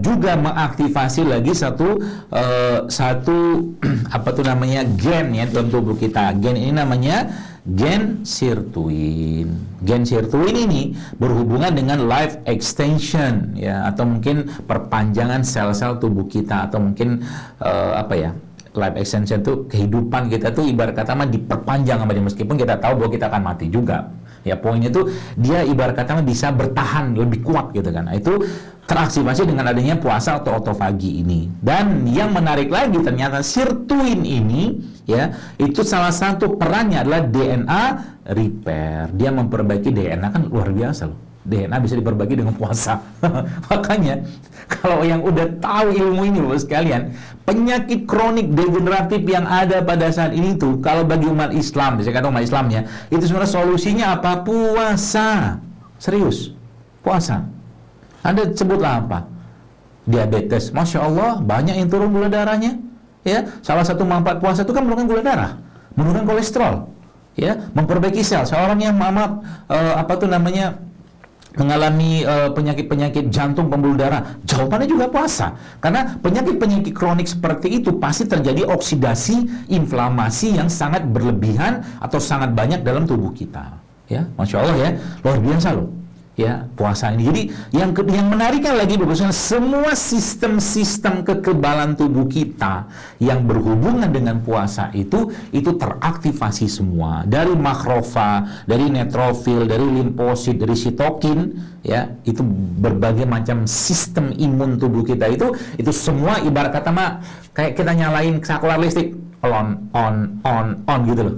juga mengaktifasi lagi satu apa tuh namanya gen ya dalam tubuh kita. Gen ini namanya gen sirtuin. Gen sirtuin ini berhubungan dengan life extension ya, atau mungkin perpanjangan sel-sel tubuh kita, atau mungkin life extension itu kehidupan kita tuh ibarat kata mah diperpanjang sama dia, meskipun kita tahu bahwa kita akan mati juga. Ya poinnya tuh dia ibarat kata mah bisa bertahan lebih kuat gitu kan. Nah, itu teraktivasi dengan adanya puasa atau autofagi ini. Dan yang menarik lagi ternyata sirtuin ini ya, itu salah satu perannya adalah DNA repair. Dia memperbaiki DNA, kan luar biasa loh. DNA bisa diperbaiki dengan puasa. Makanya kalau yang udah tahu ilmu ini Bapak sekalian, penyakit kronik degeneratif yang ada pada saat ini tuh, kalau bagi umat Islam, saya kata umat Islamnya, itu sebenarnya solusinya apa? Puasa. Serius, puasa. Anda sebutlah apa? Diabetes, Masya Allah, banyak yang turun gula darahnya. Ya, salah satu manfaat puasa itu kan menurunkan gula darah, menurunkan kolesterol, ya, memperbaiki sel. Seorang yang mengalami penyakit-penyakit jantung, pembuluh darah, jawabannya juga puasa. Karena penyakit-penyakit kronik seperti itu pasti terjadi oksidasi, inflamasi yang sangat berlebihan atau sangat banyak dalam tubuh kita. Ya, Masya Allah ya, luar biasa loh. ya puasa ini. Jadi yang menariknya lagi Bapak, semua sistem-sistem kekebalan tubuh kita yang berhubungan dengan puasa itu teraktivasi semua, dari makrofa, dari neutrofil, dari limfosit, dari sitokin, ya, itu berbagai macam sistem imun tubuh kita itu semua ibarat kata mah kayak kita nyalain saklar listrik, on gitu loh.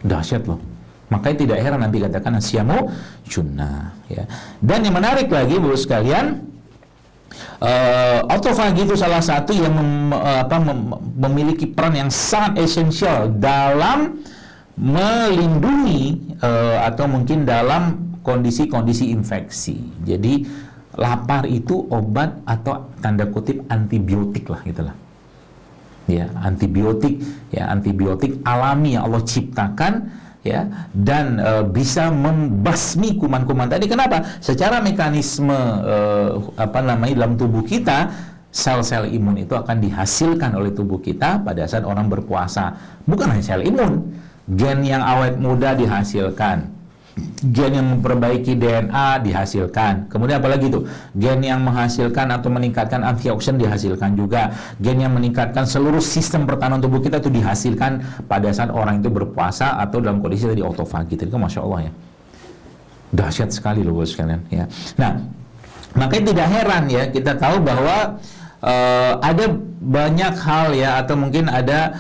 Dahsyat loh. Makanya tidak heran nanti katakan asyamu junnah, ya. Dan yang menarik lagi Bapak sekalian, autofagi itu salah satu yang memiliki peran yang sangat esensial dalam melindungi atau mungkin dalam kondisi-kondisi infeksi. Jadi lapar itu obat atau tanda kutip antibiotik lah gitulah. Ya, antibiotik alami yang Allah ciptakan, ya, dan bisa membasmi kuman-kuman tadi. Kenapa? Secara mekanisme dalam tubuh kita, sel-sel imun itu akan dihasilkan oleh tubuh kita pada saat orang berpuasa. Bukan hanya sel imun, gen yang awet muda dihasilkan, gen yang memperbaiki DNA dihasilkan. Kemudian apalagi itu? Gen yang menghasilkan atau meningkatkan antioksidan dihasilkan juga. Gen yang meningkatkan seluruh sistem pertahanan tubuh kita itu dihasilkan pada saat orang itu berpuasa atau dalam kondisi tadi autofagi. Itu Masya Allah ya. Dahsyat sekali loh Bapak sekalian ya. Nah, makanya tidak heran ya kita tahu bahwa ada banyak hal ya, atau mungkin ada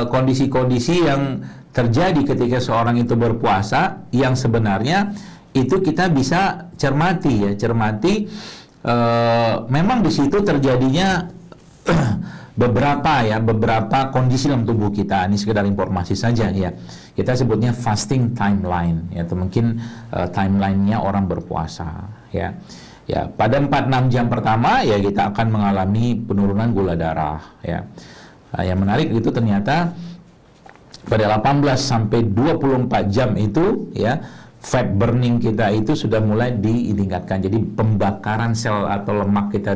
kondisi-kondisi yang terjadi ketika seorang itu berpuasa yang sebenarnya itu kita bisa cermati. Memang di situ terjadinya beberapa kondisi dalam tubuh kita. Ini sekedar informasi saja ya. Kita sebutnya fasting timeline ya, atau mungkin timelinenya orang berpuasa ya. Ya, pada 4-6 jam pertama ya kita akan mengalami penurunan gula darah ya. Yang menarik itu ternyata pada 18 sampai 24 jam itu ya, fat burning kita itu sudah mulai ditingkatkan. Jadi pembakaran sel atau lemak kita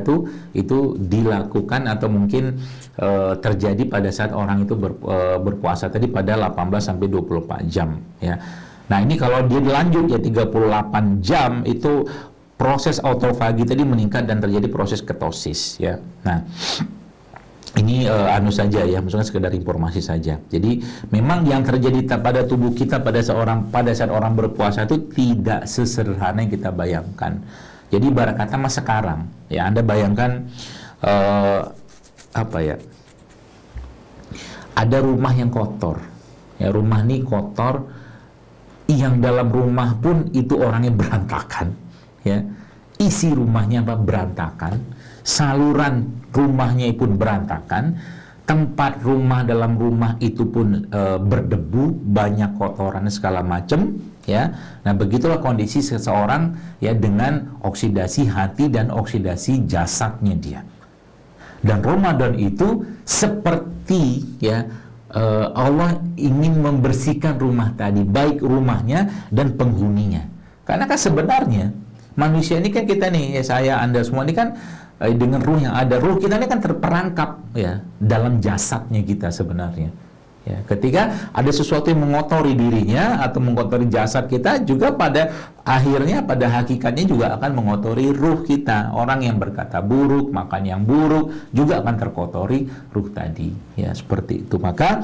itu dilakukan atau mungkin terjadi pada saat orang itu berpuasa tadi pada 18 sampai 24 jam ya. Nah, ini kalau dia dilanjut ya 38 jam itu proses autofagi tadi meningkat dan terjadi proses ketosis ya. Nah, ini saja ya, maksudnya sekedar informasi saja. Jadi memang yang terjadi pada tubuh kita pada saat orang berpuasa itu tidak sesederhana yang kita bayangkan. Jadi ibarat kata mas sekarang ya, Anda bayangkan ada rumah yang kotor. Ya, rumah ini kotor, yang dalam rumah pun itu orangnya berantakan ya. Isi rumahnya berantakan, saluran rumahnya pun berantakan, tempat rumah dalam rumah itu pun berdebu, banyak kotoran segala macam ya. Nah, begitulah kondisi seseorang ya, dengan oksidasi hati dan oksidasi jasadnya dia. Dan Ramadan itu seperti ya, Allah ingin membersihkan rumah tadi, baik rumahnya dan penghuninya. Karena kan sebenarnya manusia ini kan kita nih, ya saya, Anda semua ini kan dengan ruh yang ada, ruh kita ini kan terperangkap ya dalam jasadnya kita sebenarnya. Ya, ketika ada sesuatu yang mengotori dirinya atau mengotori jasad kita, juga pada akhirnya, pada hakikatnya juga akan mengotori ruh kita. Orang yang berkata buruk, makan yang buruk, juga akan terkotori ruh tadi. Ya, seperti itu. Maka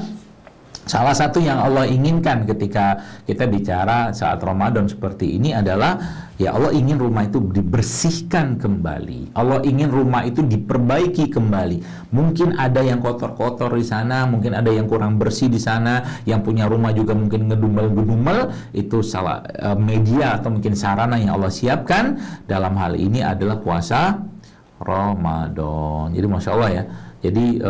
salah satu yang Allah inginkan ketika kita bicara saat Ramadan seperti ini adalah ya, Allah ingin rumah itu dibersihkan kembali. Allah ingin rumah itu diperbaiki kembali. Mungkin ada yang kotor-kotor di sana, mungkin ada yang kurang bersih di sana, yang punya rumah juga mungkin ngedumel-ngedumel. Itu salah media atau mungkin sarana yang Allah siapkan dalam hal ini adalah puasa Ramadan. Jadi Masya Allah ya. Jadi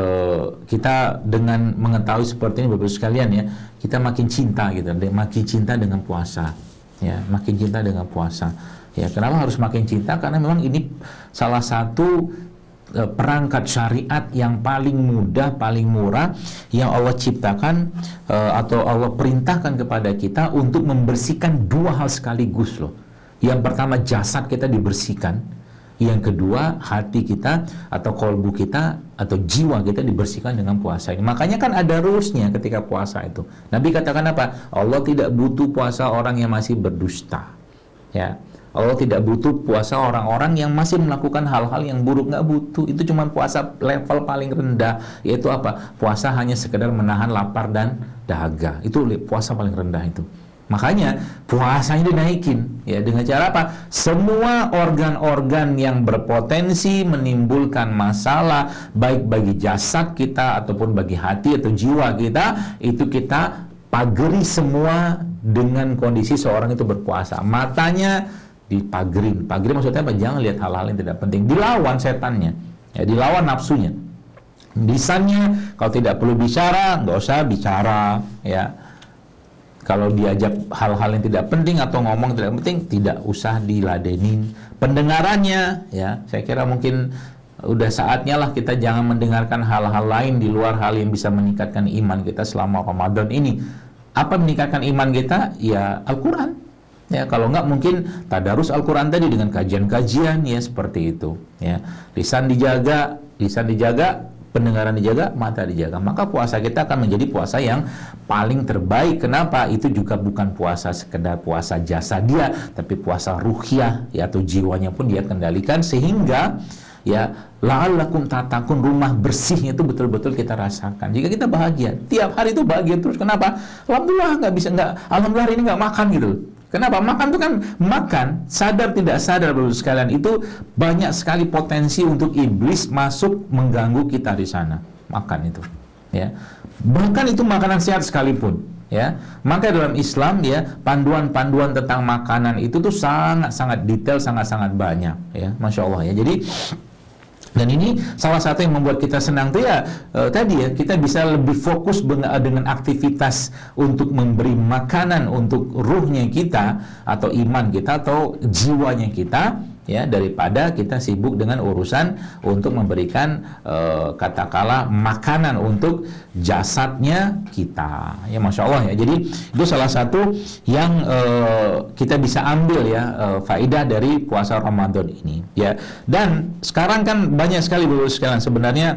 kita dengan mengetahui seperti ini Bapak sekalian ya, kita makin cinta gitu, makin cinta dengan puasa. Ya, makin cinta dengan puasa. Ya, kenapa harus makin cinta? Karena memang ini salah satu perangkat syariat yang paling mudah, paling murah yang Allah ciptakan atau Allah perintahkan kepada kita untuk membersihkan dua hal sekaligus loh. Yang pertama jasad kita dibersihkan, yang kedua hati kita atau kolbu kita atau jiwa kita dibersihkan dengan puasa ini. Makanya kan ada rulesnya ketika puasa itu. Nabi katakan apa? Allah tidak butuh puasa orang yang masih berdusta. Ya, Allah tidak butuh puasa orang-orang yang masih melakukan hal-hal yang buruk, nggak butuh. Itu cuma puasa level paling rendah, yaitu apa? Puasa hanya sekedar menahan lapar dan dahaga. Itu puasa paling rendah itu. Makanya puasanya dinaikin, ya, dengan cara apa? Semua organ-organ yang berpotensi menimbulkan masalah baik bagi jasad kita ataupun bagi hati atau jiwa kita, itu kita pageri semua dengan kondisi seorang itu berpuasa. Matanya dipagerin. Pagerin maksudnya apa? Jangan lihat hal-hal yang tidak penting. Dilawan setannya, ya, dilawan nafsunya. Lisannya kalau tidak perlu bicara, nggak usah bicara, ya. Kalau diajak hal-hal yang tidak penting atau ngomong tidak penting, tidak usah diladenin. Pendengarannya, ya, saya kira mungkin udah saatnya lah kita jangan mendengarkan hal-hal lain di luar hal yang bisa meningkatkan iman kita selama Ramadan ini. Apa meningkatkan iman kita? Ya Al-Quran. Ya, kalau nggak mungkin tadarus Al-Quran tadi dengan kajian-kajian, ya, seperti itu. Ya, lisan dijaga, pendengaran dijaga, mata dijaga. Maka puasa kita akan menjadi puasa yang paling terbaik. Kenapa? Itu juga bukan puasa sekedar puasa jasa dia, tapi puasa ruhiyah, ya, atau jiwanya pun dia kendalikan sehingga, ya, la'allakum tatakun, rumah bersihnya itu betul-betul kita rasakan. Jika kita bahagia, tiap hari itu bahagia terus. Kenapa? Alhamdulillah alhamdulillah hari ini nggak makan gitu. Kenapa? Makan itu kan makan, sadar tidak sadar, Bapak sekalian, itu banyak sekali potensi untuk iblis masuk mengganggu kita di sana. Makan itu, ya. Bahkan itu makanan sehat sekalipun, ya. Maka dalam Islam, ya, panduan-panduan tentang makanan itu tuh sangat-sangat detail, sangat-sangat banyak, ya. Masya Allah, ya. Jadi dan ini salah satu yang membuat kita senang tuh, ya, tadi, ya, kita bisa lebih fokus dengan aktivitas untuk memberi makanan untuk ruhnya kita atau iman kita atau jiwanya kita, ya, daripada kita sibuk dengan urusan untuk memberikan katakanlah makanan untuk jasadnya kita, ya. Masya Allah, ya. Jadi itu salah satu yang kita bisa ambil, ya, faidah dari puasa Ramadan ini, ya. Dan sekarang kan banyak sekali, Bapak sekalian, sebenarnya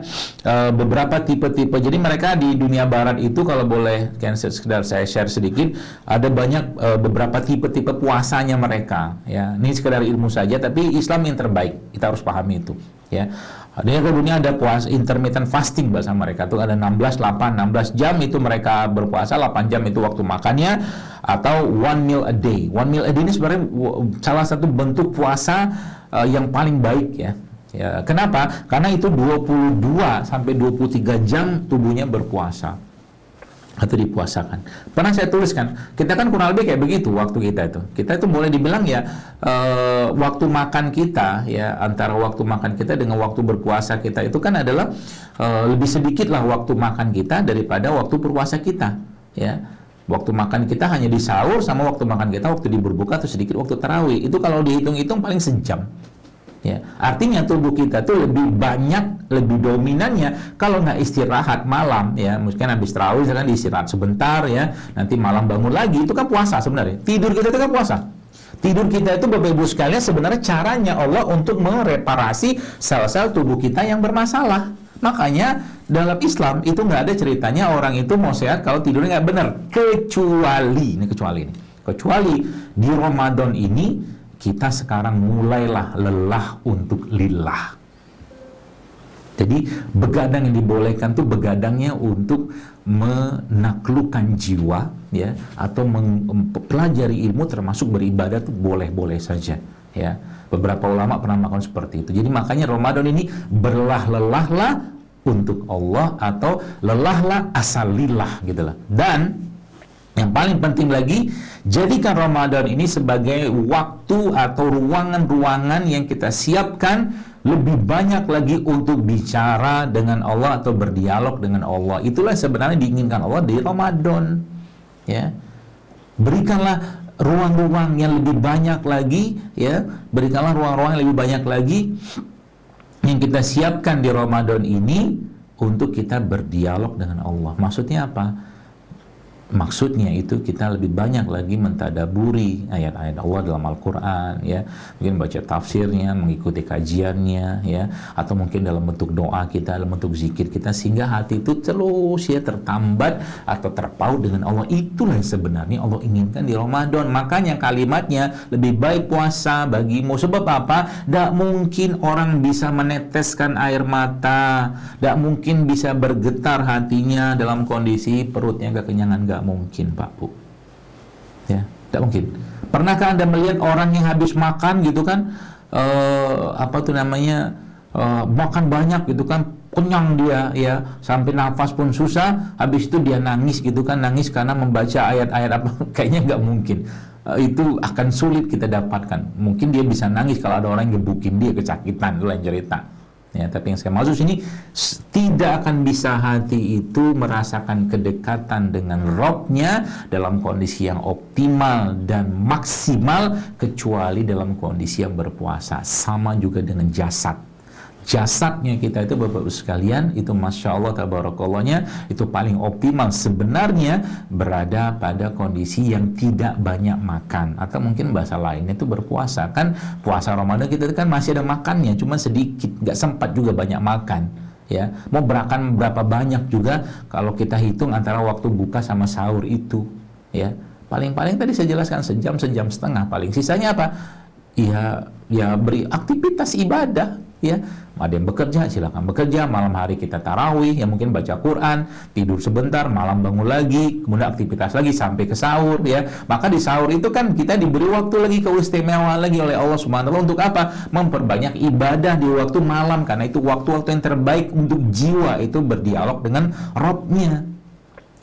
beberapa tipe-tipe. Jadi mereka di dunia barat itu, kalau boleh sekedar saya share sedikit, ada banyak beberapa tipe-tipe puasanya mereka, ya. Ini sekedar ilmu saja, tapi Islam yang terbaik, kita harus pahami itu, ya. Di dunia ada puasa intermittent fasting bahasa mereka tuh, ada 16 jam itu mereka berpuasa, 8 jam itu waktu makannya, atau one meal a day. One meal a day ini sebenarnya salah satu bentuk puasa yang paling baik, ya. Ya, kenapa? Karena itu 22 sampai 23 jam tubuhnya berpuasa atau dipuasakan. Pernah saya tuliskan, kita kan kurang lebih kayak begitu waktu kita itu. Kita itu boleh dibilang, ya, waktu makan kita, ya, antara waktu makan kita dengan waktu berpuasa kita itu kan adalah lebih sedikit lah waktu makan kita daripada waktu berpuasa kita, ya. Waktu makan kita hanya di sahur sama waktu makan kita waktu di berbuka atau sedikit waktu tarawih. Itu kalau dihitung-hitung paling sejam. Ya, artinya tubuh kita tuh lebih banyak, lebih dominannya kalau nggak istirahat malam, ya, mungkin habis tarawih kan istirahat sebentar, ya, nanti malam bangun lagi, itu kan puasa sebenarnya. Tidur kita itu kan puasa. Tidur kita itu, Bapak Ibu sekalian, sebenarnya caranya Allah untuk mereparasi sel-sel tubuh kita yang bermasalah. Makanya dalam Islam itu nggak ada ceritanya orang itu mau sehat kalau tidurnya nggak benar, kecuali di Ramadan ini. Kita sekarang mulailah lelah untuk lillah. Jadi begadang yang dibolehkan tuh begadangnya untuk menaklukkan jiwa, ya, atau mempelajari ilmu termasuk beribadah tuh boleh-boleh saja, ya. Beberapa ulama pernah melakukan seperti itu. Jadi makanya Ramadan ini berlelah-lelahlah untuk Allah atau lelahlah asal lillah gitulah. Dan yang paling penting lagi, jadikan Ramadan ini sebagai waktu atau ruangan-ruangan yang kita siapkan lebih banyak lagi untuk bicara dengan Allah atau berdialog dengan Allah. Itulah sebenarnya diinginkan Allah di Ramadan, ya. Berikanlah ruang-ruang yang lebih banyak lagi, ya. Berikanlah ruang-ruang yang lebih banyak lagi yang kita siapkan di Ramadan ini untuk kita berdialog dengan Allah. Maksudnya apa? Maksudnya itu kita lebih banyak lagi mentadaburi ayat-ayat Allah dalam Al-Quran, ya, mungkin baca tafsirnya, mengikuti kajiannya, ya, atau mungkin dalam bentuk doa kita, dalam bentuk zikir kita, sehingga hati itu terus ya tertambat atau terpaut dengan Allah. Itulah yang sebenarnya Allah inginkan di Ramadan. Makanya kalimatnya lebih baik puasa bagimu. Sebab apa? Tidak mungkin orang bisa meneteskan air mata, tidak mungkin bisa bergetar hatinya dalam kondisi perutnya kekenyangan. Nggak mungkin, Pak, Bu, ya, nggak mungkin. Pernahkah Anda melihat orang yang habis makan gitu kan, makan banyak gitu kan, kenyang dia, ya, sampai nafas pun susah, habis itu dia nangis gitu kan, nangis karena membaca ayat-ayat apa? Kayaknya nggak mungkin. Itu akan sulit kita dapatkan. Mungkin dia bisa nangis kalau ada orang yang gebukin dia kesakitan, itu lain cerita. Ya, tapi yang saya maksud sini, tidak akan bisa hati itu merasakan kedekatan dengan Robnya dalam kondisi yang optimal dan maksimal kecuali dalam kondisi yang berpuasa. Sama juga dengan jasad. Jasadnya kita itu, Bapak-Ibu sekalian, itu Masya Allah Tabarakallahnya, itu paling optimal sebenarnya berada pada kondisi yang tidak banyak makan, atau mungkin bahasa lainnya itu berpuasa. Kan puasa Ramadan kita kan masih ada makannya, cuma sedikit, nggak sempat juga banyak makan, ya. Mau berakan berapa banyak juga kalau kita hitung antara waktu buka sama sahur itu, ya, paling-paling tadi saya jelaskan sejam setengah paling. Sisanya apa? Ya beri aktivitas ibadah, ya. Ada yang bekerja, silakan bekerja. Malam hari kita tarawih, ya, mungkin baca Quran, tidur sebentar, malam bangun lagi, kemudian aktivitas lagi sampai ke sahur, ya. Maka di sahur itu kan kita diberi waktu lagi, keistimewaan lagi oleh Allah Subhanahu wa Ta'ala untuk apa? Memperbanyak ibadah di waktu malam, karena itu waktu-waktu yang terbaik untuk jiwa itu berdialog dengan Rabb-nya.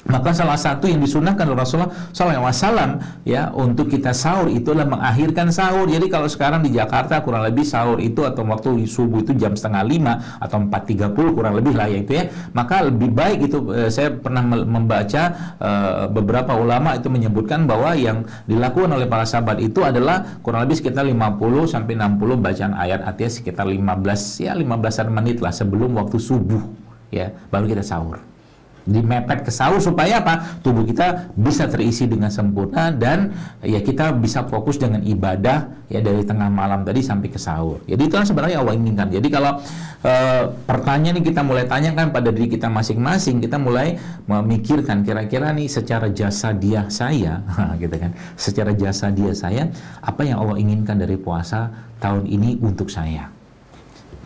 Maka salah satu yang disunahkan oleh Rasulullah SAW, ya, untuk kita sahur itulah mengakhirkan sahur. Jadi kalau sekarang di Jakarta kurang lebih sahur itu atau waktu subuh itu jam 4:30 atau 4:30 kurang lebih lah, ya, itu, ya. Maka lebih baik itu, saya pernah membaca beberapa ulama itu menyebutkan bahwa yang dilakukan oleh para sahabat itu adalah kurang lebih sekitar 50-60 bacaan ayat, artinya sekitar 15-an menit lah sebelum waktu subuh, ya, baru kita sahur. Dimepet ke sahur supaya apa? Tubuh kita bisa terisi dengan sempurna dan ya kita bisa fokus dengan ibadah, ya, dari tengah malam tadi sampai ke sahur. Jadi itu kan sebenarnya Allah inginkan. Jadi kalau pertanyaan ini kita mulai tanyakan pada diri kita masing-masing, kita mulai memikirkan kira-kira nih secara jasadiah saya, gitu kan? Secara jasadiah saya, apa yang Allah inginkan dari puasa tahun ini untuk saya?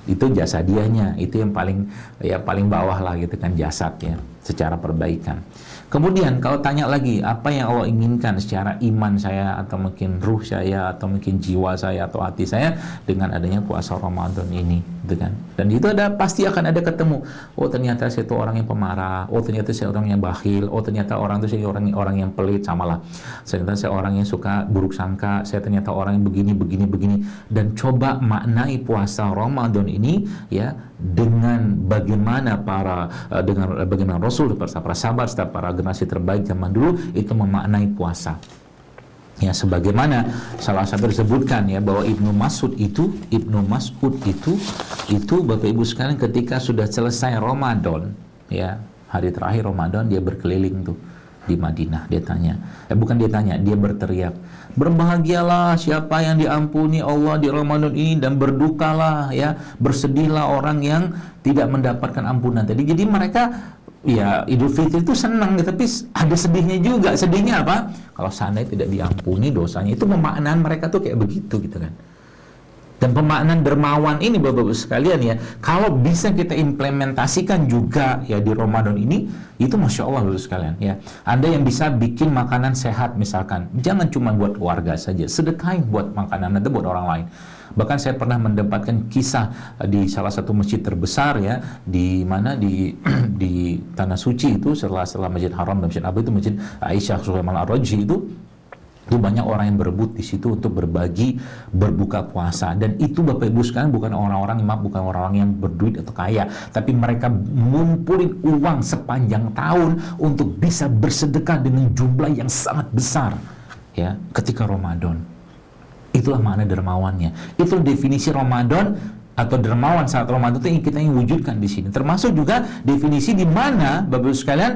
Itu jasadiahnya, itu yang paling bawah lah, gitu kan, jasadnya secara perbaikan. Kemudian kalau tanya lagi, apa yang Allah inginkan secara iman saya, atau mungkin ruh saya, atau mungkin jiwa saya, atau hati saya dengan adanya puasa Ramadan ini, gitu kan? Dan itu pasti akan ada ketemu. Oh, ternyata saya itu orang yang pemarah. Oh, ternyata saya orang yang bakhil. Oh, ternyata orang itu saya orang yang pelit, samalah. Ternyata saya orang yang suka buruk sangka. Saya ternyata orang yang begini. Dan coba maknai puasa Ramadan ini, ya, dengan bagaimana bagaimana Rasul, para sahabat, para generasi terbaik zaman dulu itu memaknai puasa. Ya, sebagaimana salah satu disebutkan, ya, bahwa Ibnu Mas'ud itu Bapak Ibu sekalian, ketika sudah selesai Ramadan, ya, hari terakhir Ramadan, dia berkeliling tuh di Madinah. Dia berteriak, berbahagialah siapa yang diampuni Allah di Ramadan ini, dan berdukalah, ya, bersedihlah orang yang tidak mendapatkan ampunan tadi. Jadi mereka, ya, Idul Fitri itu senang, tapi ada sedihnya juga. Sedihnya apa? Kalau seandainya tidak diampuni dosanya. Itu pemaknaan mereka tuh kayak begitu, gitu kan. Dan pemaknaan dermawan ini, Bapak-Ibu sekalian, ya, kalau bisa kita implementasikan juga, ya, di Ramadan ini, itu Masya Allah, Bapak-Ibu sekalian, ya. Anda yang bisa bikin makanan sehat misalkan, jangan cuma buat keluarga saja, sedekahin buat makanan Anda buat orang lain. Bahkan saya pernah mendapatkan kisah di salah satu masjid terbesar, ya, di mana di Tanah Suci itu, setelah Masjid Haram dan Masjid Abu, itu Masjid Aisyah Sulaiman Ar-Raji itu banyak orang yang berebut di situ untuk berbagi berbuka puasa. Dan itu Bapak Ibu sekalian bukan orang-orang yang berduit atau kaya, tapi mereka ngumpulin uang sepanjang tahun untuk bisa bersedekah dengan jumlah yang sangat besar, ya, ketika Ramadan. Itulah makna dermawannya. Itu definisi Ramadan atau dermawan saat Ramadan itu yang kita ingin wujudkan di sini. Termasuk juga definisi di mana Bapak Ibu sekalian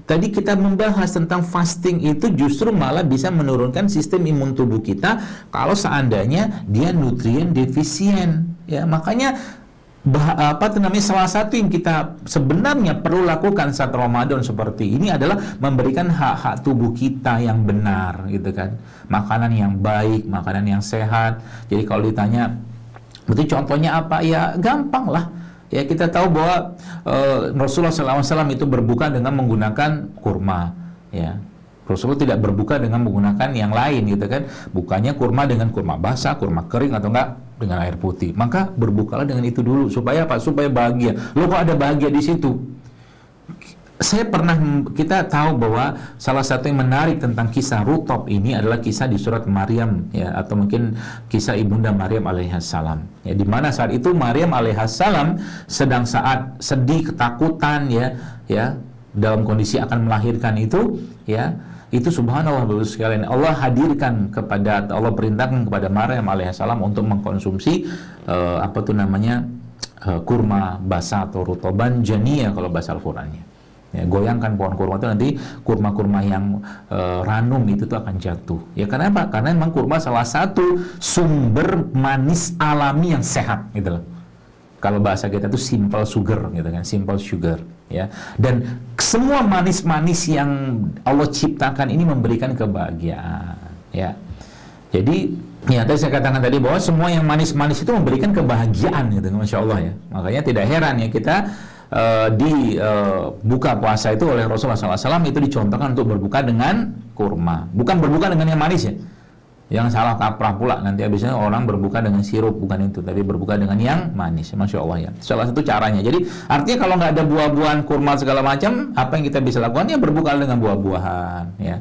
tadi kita membahas tentang fasting itu justru malah bisa menurunkan sistem imun tubuh kita kalau seandainya dia nutrien defisien. Ya, makanya salah satu yang kita sebenarnya perlu lakukan saat Ramadan seperti ini adalah memberikan hak-hak tubuh kita yang benar, gitu kan. Makanan yang baik, makanan yang sehat. Jadi kalau ditanya, berarti contohnya apa? Ya gampang lah. Ya kita tahu bahwa Rasulullah SAW itu berbuka dengan menggunakan kurma. Ya, Rasulullah tidak berbuka dengan menggunakan yang lain, gitu kan. Bukanya kurma dengan kurma basah, kurma kering, atau enggak dengan air putih. Maka berbukalah dengan itu dulu. Supaya apa? Supaya bahagia. Lo kok ada bahagia di situ? Kita tahu bahwa salah satu yang menarik tentang kisah Rutop ini adalah kisah di surat Maryam, ya, atau mungkin kisah ibunda Maryam alaihissalam. Ya, di mana saat itu Maryam alaihissalam sedang saat sedih, ketakutan, ya, dalam kondisi akan melahirkan itu, ya. Itu subhanallah Bapak sekalian, Allah perintahkan kepada Maryam alaihissalam untuk mengkonsumsi kurma basah atau rutoban janiyah kalau bahasa Al-Qur'annya. Ya, goyangkan pohon kurma itu, nanti kurma-kurma yang ranum itu tuh akan jatuh. Ya kenapa? Karena memang kurma salah satu sumber manis alami yang sehat, gitu loh. Kalau bahasa kita itu simple sugar, gitu kan, simple sugar, ya. Dan semua manis-manis yang Allah ciptakan ini memberikan kebahagiaan, ya. Jadi, ya tadi saya katakan tadi bahwa semua yang manis-manis itu memberikan kebahagiaan, gitu, masya Allah, ya. Makanya tidak heran ya kita di buka puasa itu oleh Rasulullah SAW itu dicontohkan untuk berbuka dengan kurma, bukan berbuka dengan yang manis, ya. Yang salah kaprah pula, nanti habisnya orang berbuka dengan sirup, bukan itu, tapi berbuka dengan yang manis. Masya Allah, ya. Salah satu caranya. Jadi artinya kalau nggak ada buah-buahan, kurma segala macam, apa yang kita bisa lakukan? Ya berbuka dengan buah-buahan, ya.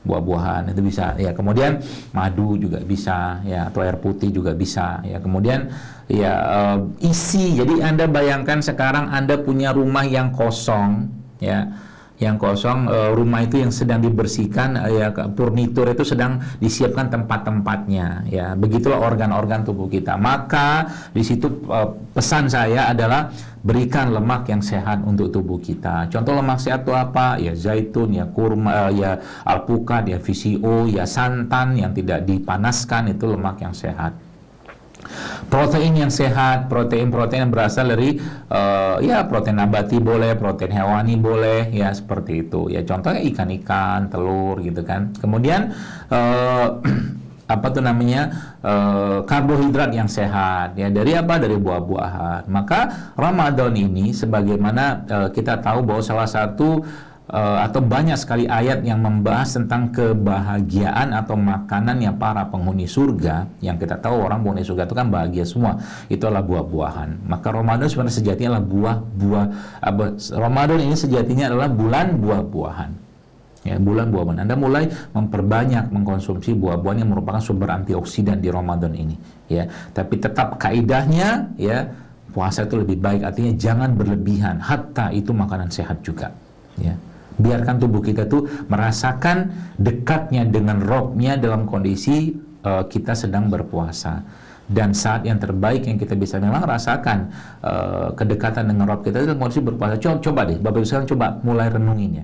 Buah-buahan itu bisa, ya. Kemudian madu juga bisa, ya, atau air putih juga bisa, ya. Kemudian ya isi. Jadi Anda bayangkan sekarang Anda punya rumah yang kosong, ya. Yang kosong, rumah itu yang sedang dibersihkan, ya, furnitur itu sedang disiapkan tempat-tempatnya, ya. Begitulah organ-organ tubuh kita. Maka di situ pesan saya adalah berikan lemak yang sehat untuk tubuh kita. Contoh lemak sehat itu apa? Ya zaitun, ya kurma, ya alpukat, ya VCO, ya santan yang tidak dipanaskan, itu lemak yang sehat. Protein yang sehat, protein-protein yang berasal dari ya protein nabati boleh, protein hewani boleh, ya seperti itu. Ya contohnya ikan-ikan, telur, gitu kan. Kemudian karbohidrat yang sehat, ya dari apa? Dari buah-buahan. Maka Ramadan ini sebagaimana kita tahu bahwa salah satu atau banyak sekali ayat yang membahas tentang kebahagiaan atau makanannya para penghuni surga. Yang kita tahu orang penghuni surga itu kan bahagia semua, itu adalah buah-buahan. Maka Ramadan sebenarnya sejatinya adalah Ramadan ini sejatinya adalah bulan buah-buahan, ya, bulan buah-buahan. Anda mulai memperbanyak mengkonsumsi buah-buahan yang merupakan sumber antioksidan di Ramadan ini, ya. Tapi tetap kaidahnya, ya, puasa itu lebih baik, artinya jangan berlebihan, hatta itu makanan sehat juga, ya. Biarkan tubuh kita tuh merasakan dekatnya dengan Robnya dalam kondisi kita sedang berpuasa. Dan saat yang terbaik yang kita bisa memang rasakan kedekatan dengan Rob kita dalam kondisi berpuasa. Coba deh, Bapak Ibu sekalian, coba mulai renunginya.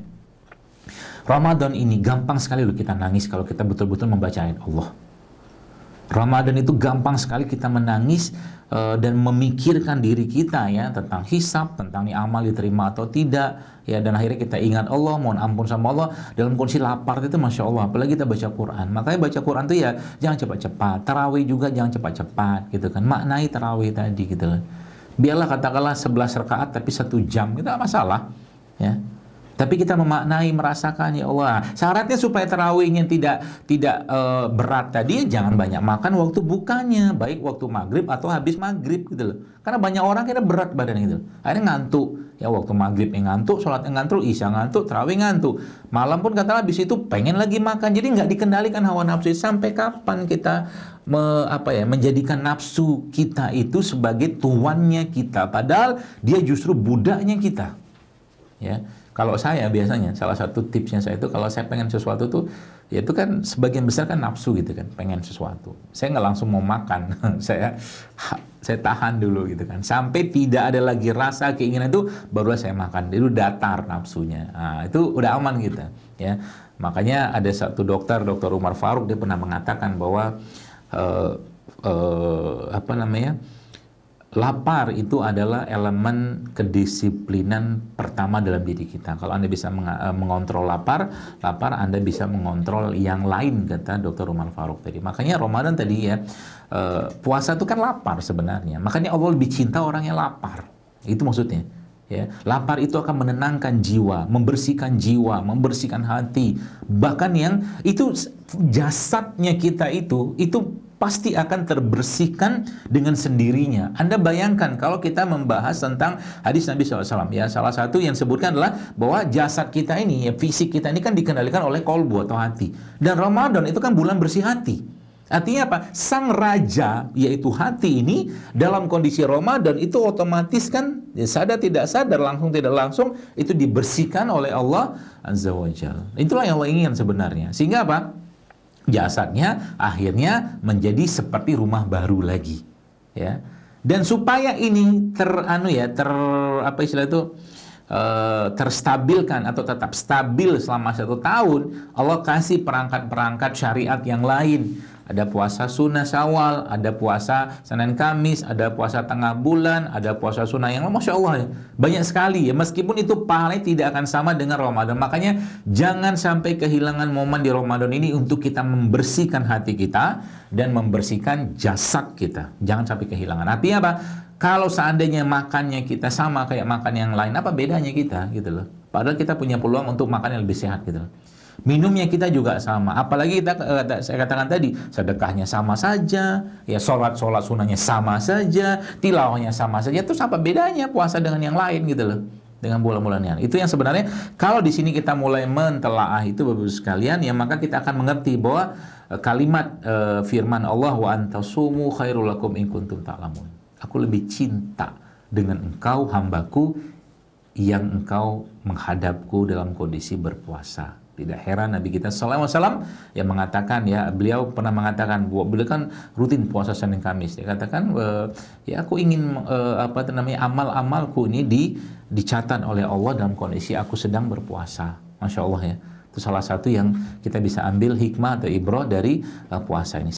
Ramadan ini gampang sekali loh kita nangis kalau kita betul-betul membaca ayat Allah. Ramadan itu gampang sekali kita menangis dan memikirkan diri kita, ya, tentang hisab, tentang ini amal diterima atau tidak, ya, dan akhirnya kita ingat Allah, mohon ampun sama Allah dalam kondisi lapar itu, masya Allah. Apalagi kita baca Quran. Makanya baca Quran itu ya jangan cepat-cepat. Tarawih juga jangan cepat-cepat, gitu kan. Maknai tarawih tadi, gitu kan. Biarlah katakanlah 11 rakaat tapi 1 jam, itu tidak masalah, ya. Tapi kita memaknai, merasakan, ya Allah. Syaratnya supaya tarawihnya tidak berat tadi, jangan banyak makan waktu bukanya, baik waktu maghrib atau habis maghrib, gitu loh. Karena banyak orang kira berat badan, gitu. Akhirnya ngantuk. Ya waktu maghrib ngantuk, sholat ngantuk, isya ngantuk, tarawih ngantuk. Malam pun katakanlah habis itu pengen lagi makan. Jadi nggak dikendalikan hawa nafsu. Sampai kapan kita menjadikan nafsu kita itu sebagai tuannya kita, padahal dia justru budaknya kita, ya. Kalau saya biasanya, salah satu tipsnya saya itu, kalau saya pengen sesuatu tuh, ya itu kan sebagian besar kan nafsu, gitu kan, pengen sesuatu. Saya nggak langsung mau makan, saya saya tahan dulu gitu kan. Sampai tidak ada lagi rasa keinginan itu, barulah saya makan. Itu datar nafsunya. Nah, itu udah aman kita, ya. Makanya ada satu dokter Umar Faruk, dia pernah mengatakan bahwa lapar itu adalah elemen kedisiplinan pertama dalam diri kita. Kalau Anda bisa mengontrol lapar, Anda bisa mengontrol yang lain, kata Dr. Umar Faruk tadi. Makanya Ramadan tadi ya, puasa itu kan lapar sebenarnya. Makanya Allah lebih cinta orang yang lapar. Itu maksudnya. Ya, lapar itu akan menenangkan jiwa, membersihkan hati. Bahkan yang itu jasadnya kita itu pasti akan terbersihkan dengan sendirinya. Anda bayangkan kalau kita membahas tentang hadis Nabi SAW, ya, salah satu yang disebutkan adalah bahwa jasad kita ini, ya, fisik kita ini kan dikendalikan oleh kolbu atau hati. Dan Ramadan itu kan bulan bersih hati. Artinya apa? Sang raja, yaitu hati ini, dalam kondisi Ramadan itu otomatis kan, ya, sadar tidak sadar, langsung tidak langsung, itu dibersihkan oleh Allah Azza wa Jalla. Itulah yang Allah ingin sebenarnya. Sehingga apa? Jasadnya akhirnya menjadi seperti rumah baru lagi, ya. Dan supaya ini terstabilkan atau tetap stabil selama 1 tahun, Allah kasih perangkat-perangkat syariat yang lain. Ada puasa sunnah Syawal, ada puasa Senin Kamis, ada puasa tengah bulan, ada puasa sunnah yang Masya Allah ya, banyak sekali ya. Meskipun itu pahalanya tidak akan sama dengan Ramadan. Makanya jangan sampai kehilangan momen di Ramadan ini untuk kita membersihkan hati kita dan membersihkan jasad kita. Jangan sampai kehilangan. Artinya apa? Kalau seandainya makannya kita sama kayak makan yang lain, apa bedanya kita gitu loh. Padahal kita punya peluang untuk makan yang lebih sehat gitu loh. Minumnya kita juga sama. Apalagi saya katakan tadi, sedekahnya sama saja, ya, sholat sunnahnya sama saja, tilawahnya sama saja. Terus apa bedanya puasa dengan yang lain gitu loh, dengan bulan-bulan yang itu yang sebenarnya kalau di sini kita mulai mentelaah itu Bapak-Ibu sekalian, ya, maka kita akan mengerti bahwa kalimat firman Allah, wa antasumu khairul lakum in kuntum ta'lamun. Aku lebih cinta dengan engkau hambaku yang engkau menghadapku dalam kondisi berpuasa. Tidak heran Nabi kita sallallahu alaihi wasallam yang mengatakan, ya, beliau pernah mengatakan, beliau kan rutin puasa Senin Kamis. Dia katakan, ya, aku ingin amal-amalku ini dicatat oleh Allah dalam kondisi aku sedang berpuasa. Masya Allah ya. Itu salah satu yang kita bisa ambil hikmah atau ibrah dari puasa ini.